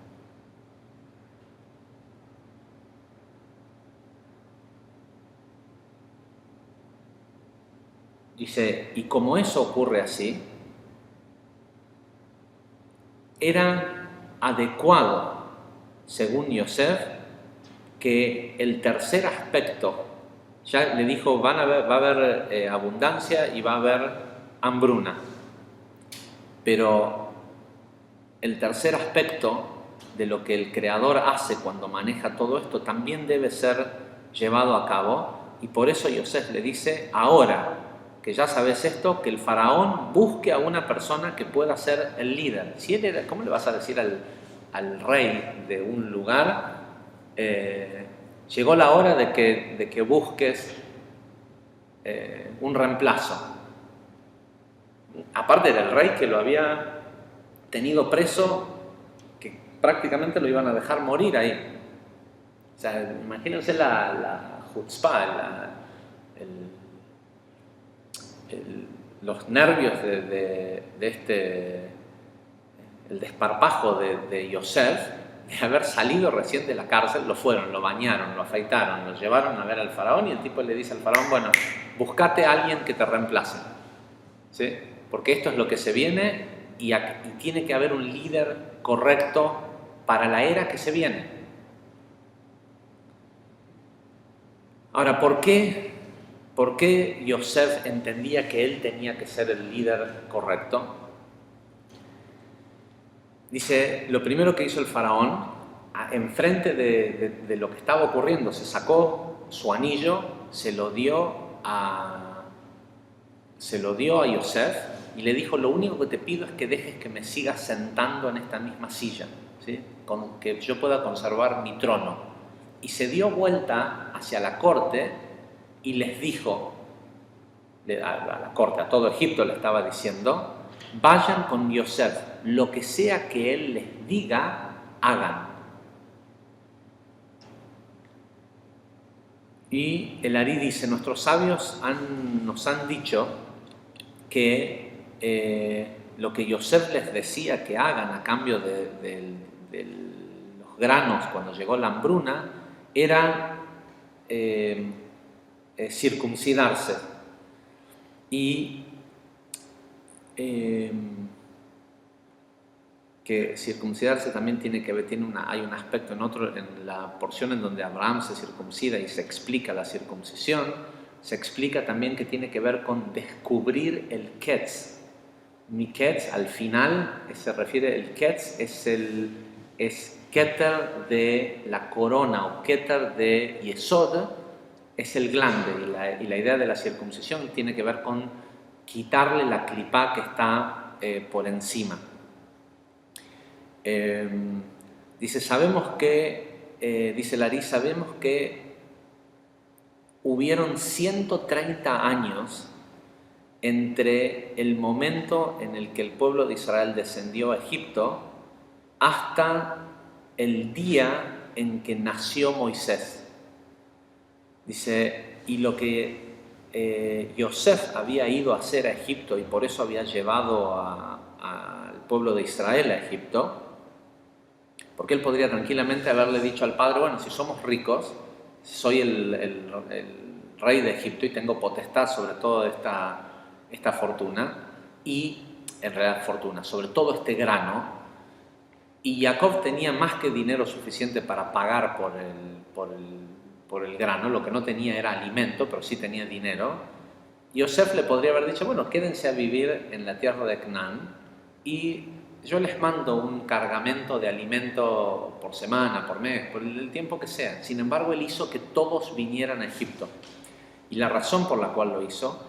Speaker 1: Dice, y como eso ocurre así, era adecuado, según Yosef, que el tercer aspecto, ya le dijo, va a haber abundancia y va a haber hambruna, pero el tercer aspecto de lo que el Creador hace cuando maneja todo esto también debe ser llevado a cabo, y por eso Yosef le dice, ahora que ya sabes esto, que el faraón busque a una persona que pueda ser el líder. Si él era, ¿cómo le vas a decir al rey de un lugar? Llegó la hora de que busques un reemplazo. Aparte del rey que lo había tenido preso, que prácticamente lo iban a dejar morir ahí. O sea, imagínense la chutzpah, los nervios el desparpajo de Yosef, de haber salido recién de la cárcel. Lo fueron, lo bañaron, lo afeitaron, lo llevaron a ver al faraón, y el tipo le dice al faraón, bueno, buscate a alguien que te reemplace, ¿sí? Porque esto es lo que se viene y tiene que haber un líder correcto para la era que se viene. Ahora, ¿por qué Yosef entendía que él tenía que ser el líder correcto? Dice, lo primero que hizo el faraón, enfrente de lo que estaba ocurriendo, se sacó su anillo, se lo dio a Yosef y le dijo, lo único que te pido es que dejes que me sigas sentando en esta misma silla, ¿sí? Con que yo pueda conservar mi trono. Y se dio vuelta hacia la corte y les dijo, a la corte, a todo Egipto le estaba diciendo, vayan con Yosef, lo que sea que él les diga, hagan. Y el Ari dice, nuestros sabios nos han dicho que lo que Yosef les decía que hagan a cambio de los granos cuando llegó la hambruna era circuncidarse. Y que circuncidarse también tiene que ver, hay un aspecto en la porción en donde Abraham se circuncida y se explica la circuncisión, se explica también que tiene que ver con descubrir el ketz. Mi ketz, al final, se refiere, el ketz es keter de la corona o keter de Yesod, es el glande, y la idea de la circuncisión tiene que ver con quitarle la clipá que está por encima. Dice, dice Larí, sabemos que hubieron 130 años entre el momento en el que el pueblo de Israel descendió a Egipto hasta el día en que nació Moisés. Dice, y lo que Yosef había ido a hacer a Egipto y por eso había llevado al pueblo de Israel a Egipto, porque él podría tranquilamente haberle dicho al padre, bueno, si somos ricos, soy el rey de Egipto y tengo potestad sobre toda esta fortuna, y en realidad fortuna, sobre todo este grano, y Jacob tenía más que dinero suficiente para pagar por el grano, lo que no tenía era alimento, pero sí tenía dinero. Yosef le podría haber dicho, bueno, quédense a vivir en la tierra de Canaán y yo les mando un cargamento de alimento por semana, por mes, por el tiempo que sea. Sin embargo, él hizo que todos vinieran a Egipto. Y la razón por la cual lo hizo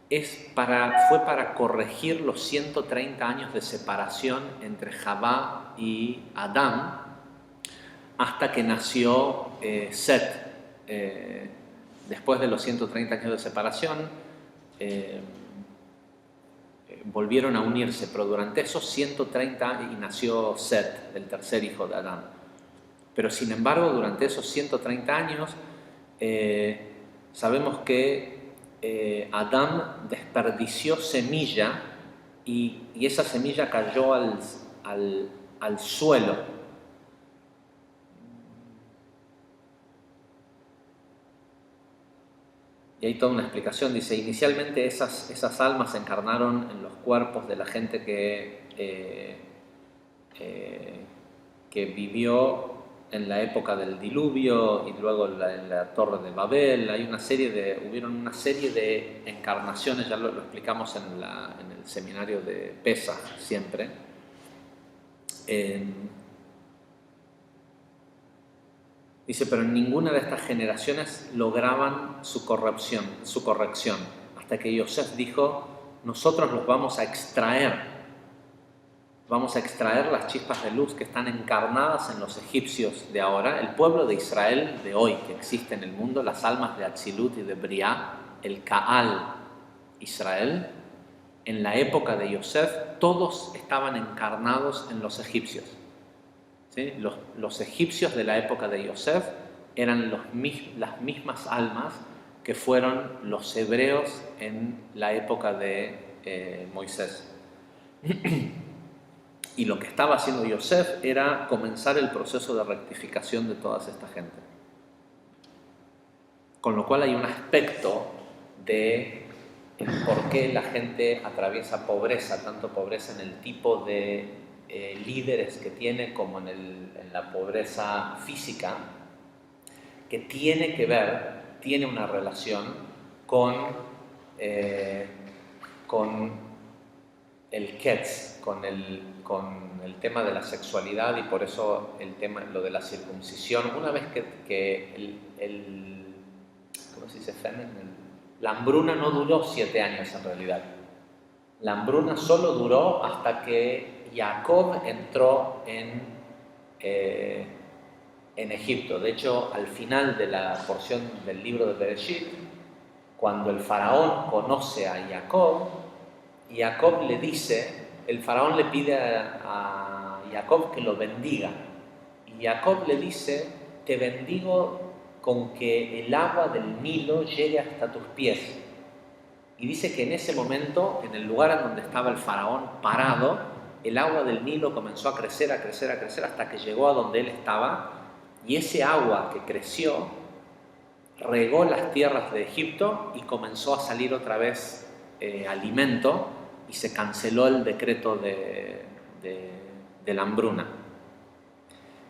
Speaker 1: fue para corregir los 130 años de separación entre Javá y Adán hasta que nació Set. Después de los 130 años de separación, volvieron a unirse, pero durante esos 130 años, y nació Set, el tercer hijo de Adán. Pero sin embargo, durante esos 130 años, sabemos que Adán desperdició semilla y esa semilla cayó al suelo. Y hay toda una explicación, dice, inicialmente esas almas se encarnaron en los cuerpos de la gente que vivió en la época del diluvio y luego en la Torre de Babel. Hubieron una serie de encarnaciones, ya lo explicamos en el seminario de Pesach siempre. Dice, pero en ninguna de estas generaciones lograban su corrección, hasta que Yosef dijo, nosotros los vamos a extraer las chispas de luz que están encarnadas en los egipcios de ahora, el pueblo de Israel de hoy que existe en el mundo, las almas de Atzilut y de Briá, el Kaal Israel, en la época de Yosef, todos estaban encarnados en los egipcios. ¿Sí? Los egipcios de la época de Yosef eran las mismas almas que fueron los hebreos en la época de Moisés. Y lo que estaba haciendo Yosef era comenzar el proceso de rectificación de toda esta gente. Con lo cual hay un aspecto de por qué la gente atraviesa pobreza, tanto pobreza en el tipo de líderes que tiene como en la pobreza física, que tiene una relación con el ketz, con el tema de la sexualidad, y por eso lo de la circuncisión. Una vez que ¿cómo se dice? La hambruna no duró 7 años en realidad. La hambruna solo duró hasta que Jacob entró en Egipto. De hecho, al final de la porción del libro de Bereshit, cuando el faraón conoce a Jacob, Jacob le dice, el faraón le pide a Jacob que lo bendiga. Y Jacob le dice, te bendigo con que el agua del Nilo llegue hasta tus pies. Y dice que en ese momento, en el lugar en donde estaba el faraón parado, el agua del Nilo comenzó a crecer hasta que llegó a donde él estaba, y ese agua que creció regó las tierras de Egipto y comenzó a salir otra vez alimento, y se canceló el decreto de la hambruna.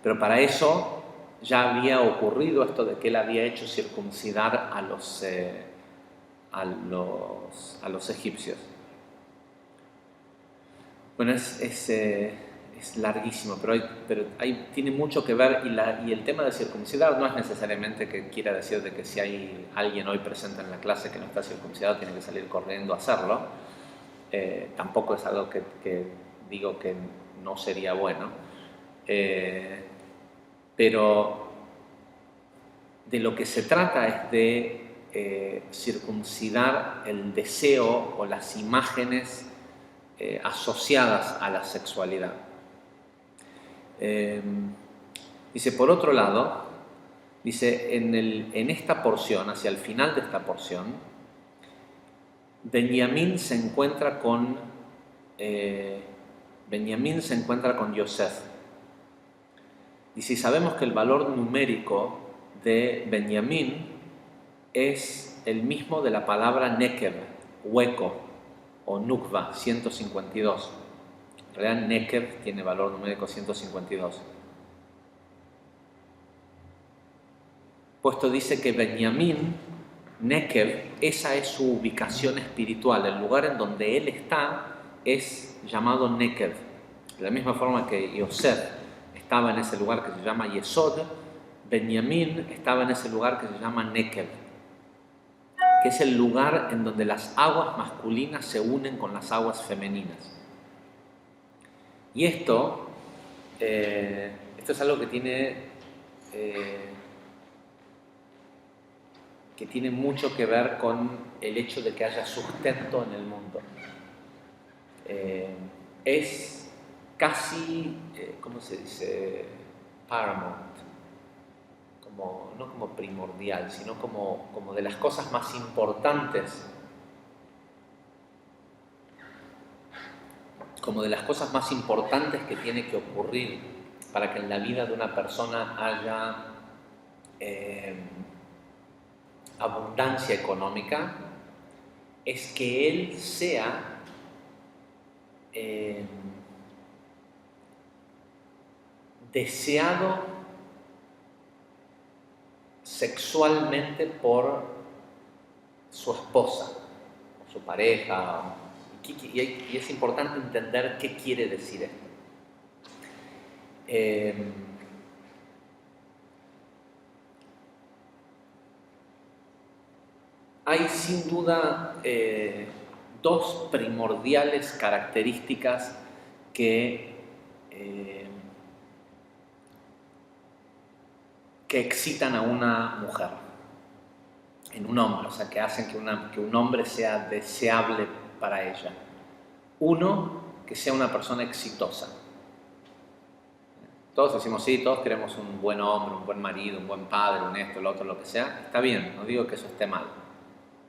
Speaker 1: Pero para eso ya había ocurrido esto de que él había hecho circuncidar a los egipcios. Bueno, es larguísimo, pero tiene mucho que ver, y el tema de circuncidar no es necesariamente que quiera decir de que si hay alguien hoy presente en la clase que no está circuncidado tiene que salir corriendo a hacerlo. Tampoco es algo que digo que no sería bueno, pero de lo que se trata es de circuncidar el deseo o las imágenes asociadas a la sexualidad. Dice, por otro lado, dice, en esta porción, hacia el final de esta porción, Benjamín se encuentra con Yosef. Dice, sabemos que el valor numérico de Benjamín es el mismo de la palabra Nekev, hueco, o Nukva, 152. En realidad Nekev tiene valor numérico 152. Puesto dice que Benjamín, Nekev, esa es su ubicación espiritual, el lugar en donde él está es llamado Nekev. De la misma forma que Yosef estaba en ese lugar que se llama Yesod, Benjamín estaba en ese lugar que se llama Nekev, que es el lugar en donde las aguas masculinas se unen con las aguas femeninas. Y esto es algo que tiene mucho que ver con el hecho de que haya sustento en el mundo. Es casi, ¿cómo se dice? Paramount. No como primordial, sino como de las cosas más importantes. Como de las cosas más importantes que tiene que ocurrir para que en la vida de una persona haya abundancia económica, es que él sea deseado sexualmente por su esposa, o su pareja, y es importante entender qué quiere decir esto. Hay sin duda dos primordiales características que excitan a una mujer en un hombre, o sea, que hacen que un hombre sea deseable para ella. Uno, que sea una persona exitosa. Todos decimos, sí, todos queremos un buen hombre, un buen marido, un buen padre, un esto, lo otro, lo que sea. Está bien, no digo que eso esté mal.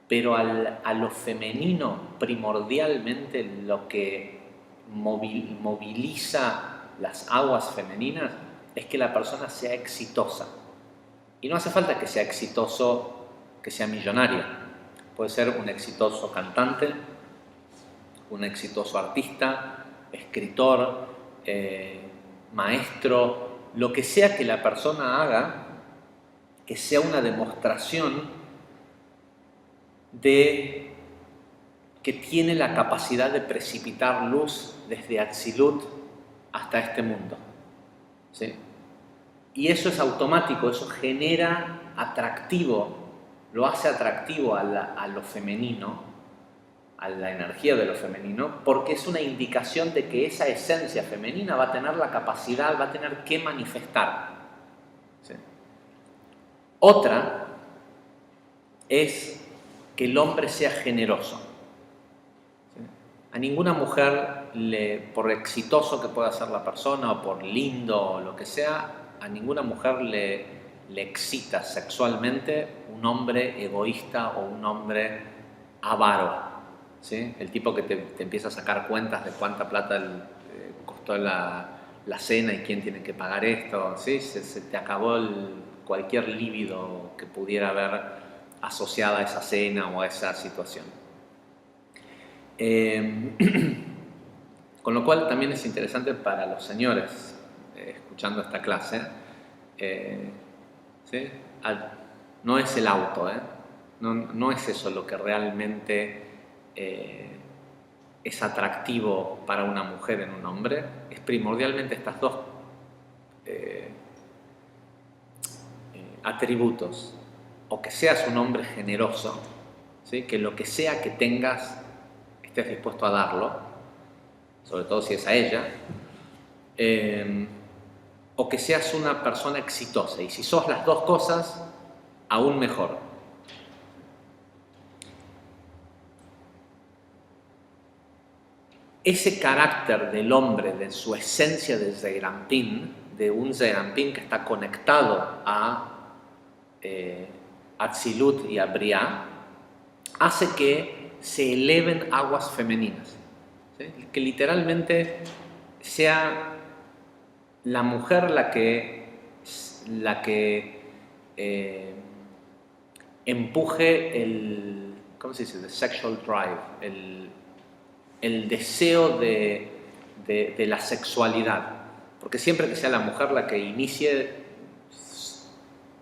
Speaker 1: Pero a lo femenino, primordialmente, lo que moviliza las aguas femeninas es que la persona sea exitosa. Y no hace falta que sea exitoso, que sea millonario. Puede ser un exitoso cantante, un exitoso artista, escritor, maestro, lo que sea que la persona haga, que sea una demostración de que tiene la capacidad de precipitar luz desde Atzilut hasta este mundo. ¿Sí? Y eso es automático, eso genera atractivo, lo hace atractivo a lo femenino, a la energía de lo femenino, porque es una indicación de que esa esencia femenina va a tener la capacidad, va a tener que manifestar. ¿Sí? Otra es que el hombre sea generoso. ¿Sí? A ninguna mujer, por exitoso que pueda ser la persona o por lindo o lo que sea, a ninguna mujer le excita sexualmente un hombre egoísta o un hombre avaro. ¿Sí? El tipo que te empieza a sacar cuentas de cuánta plata costó la cena y quién tiene que pagar esto. ¿Sí? Se te acabó cualquier líbido que pudiera haber asociada a esa cena o a esa situación. Con lo cual también es interesante para los señores, escuchando esta clase, ¿sí? No es el auto, no es eso lo que realmente es atractivo para una mujer en un hombre, es primordialmente estas dos atributos, o que seas un hombre generoso, ¿sí? Que lo que sea que tengas estés dispuesto a darlo, sobre todo si es a ella, o que seas una persona exitosa, y si sos las dos cosas, aún mejor. Ese carácter del hombre, de su esencia de Zeirampin, de un Zeranpin que está conectado a Atzilut y a Briah, hace que se eleven aguas femeninas, ¿sí? Que literalmente sea la mujer la que empuje el, ¿cómo se dice? The sexual drive, el deseo de la sexualidad. Porque siempre que sea la mujer la que inicie,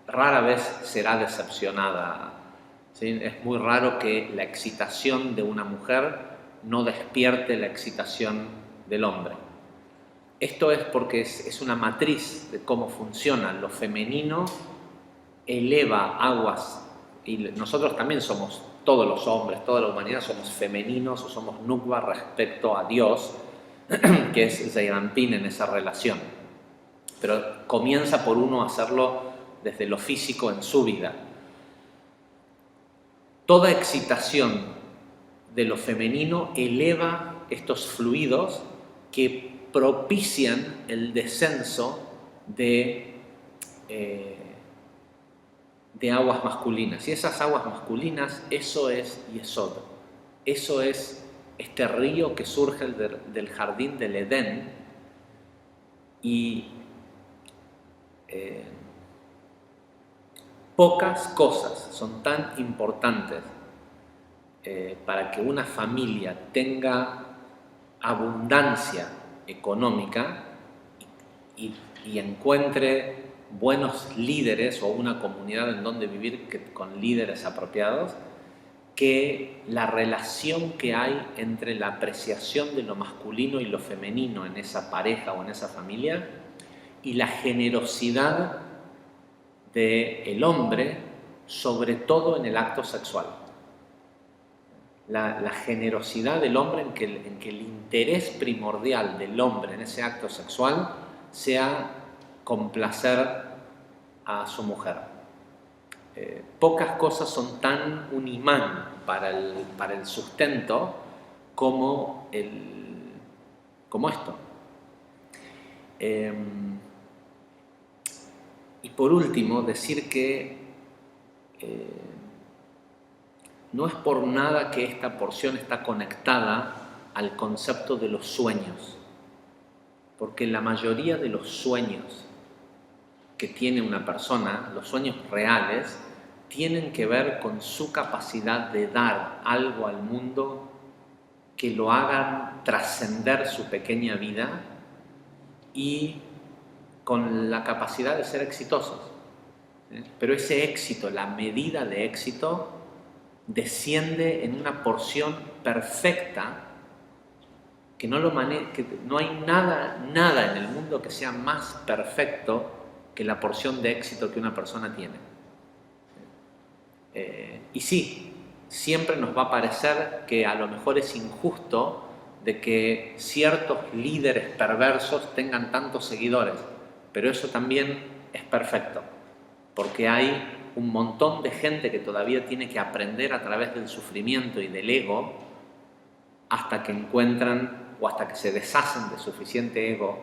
Speaker 1: rara vez será decepcionada, ¿sí? Es muy raro que la excitación de una mujer no despierte la excitación del hombre. Esto es porque es una matriz de cómo funciona. Lo femenino eleva aguas, y nosotros también somos, todos los hombres, toda la humanidad somos femeninos o somos nukva respecto a Dios, que es Zeranpin en esa relación. Pero comienza por uno a hacerlo desde lo físico en su vida. Toda excitación de lo femenino eleva estos fluidos que propician el descenso de aguas masculinas. Y esas aguas masculinas, eso es Yesod. Eso es este río que surge del jardín del Edén. Y pocas cosas son tan importantes para que una familia tenga abundancia económica y encuentre buenos líderes o una comunidad en donde vivir con líderes apropiados, que la relación que hay entre la apreciación de lo masculino y lo femenino en esa pareja o en esa familia y la generosidad del hombre, sobre todo en el acto sexual. La generosidad del hombre en que el interés primordial del hombre en ese acto sexual sea complacer a su mujer. Pocas cosas son tan un imán para el sustento como esto. Y por último, decir que no es por nada que esta porción está conectada al concepto de los sueños, porque la mayoría de los sueños que tiene una persona, los sueños reales, tienen que ver con su capacidad de dar algo al mundo que lo hagan trascender su pequeña vida y con la capacidad de ser exitosos. Pero ese éxito, la medida de éxito, desciende en una porción perfecta que no hay nada en el mundo que sea más perfecto que la porción de éxito que una persona tiene. Y sí, siempre nos va a parecer que a lo mejor es injusto de que ciertos líderes perversos tengan tantos seguidores, pero eso también es perfecto, porque hay un montón de gente que todavía tiene que aprender a través del sufrimiento y del ego hasta que encuentran o hasta que se deshacen de suficiente ego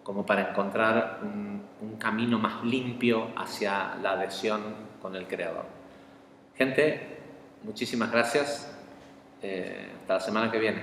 Speaker 1: como para encontrar un camino más limpio hacia la adhesión con el Creador. Gente, muchísimas gracias. Hasta la semana que viene.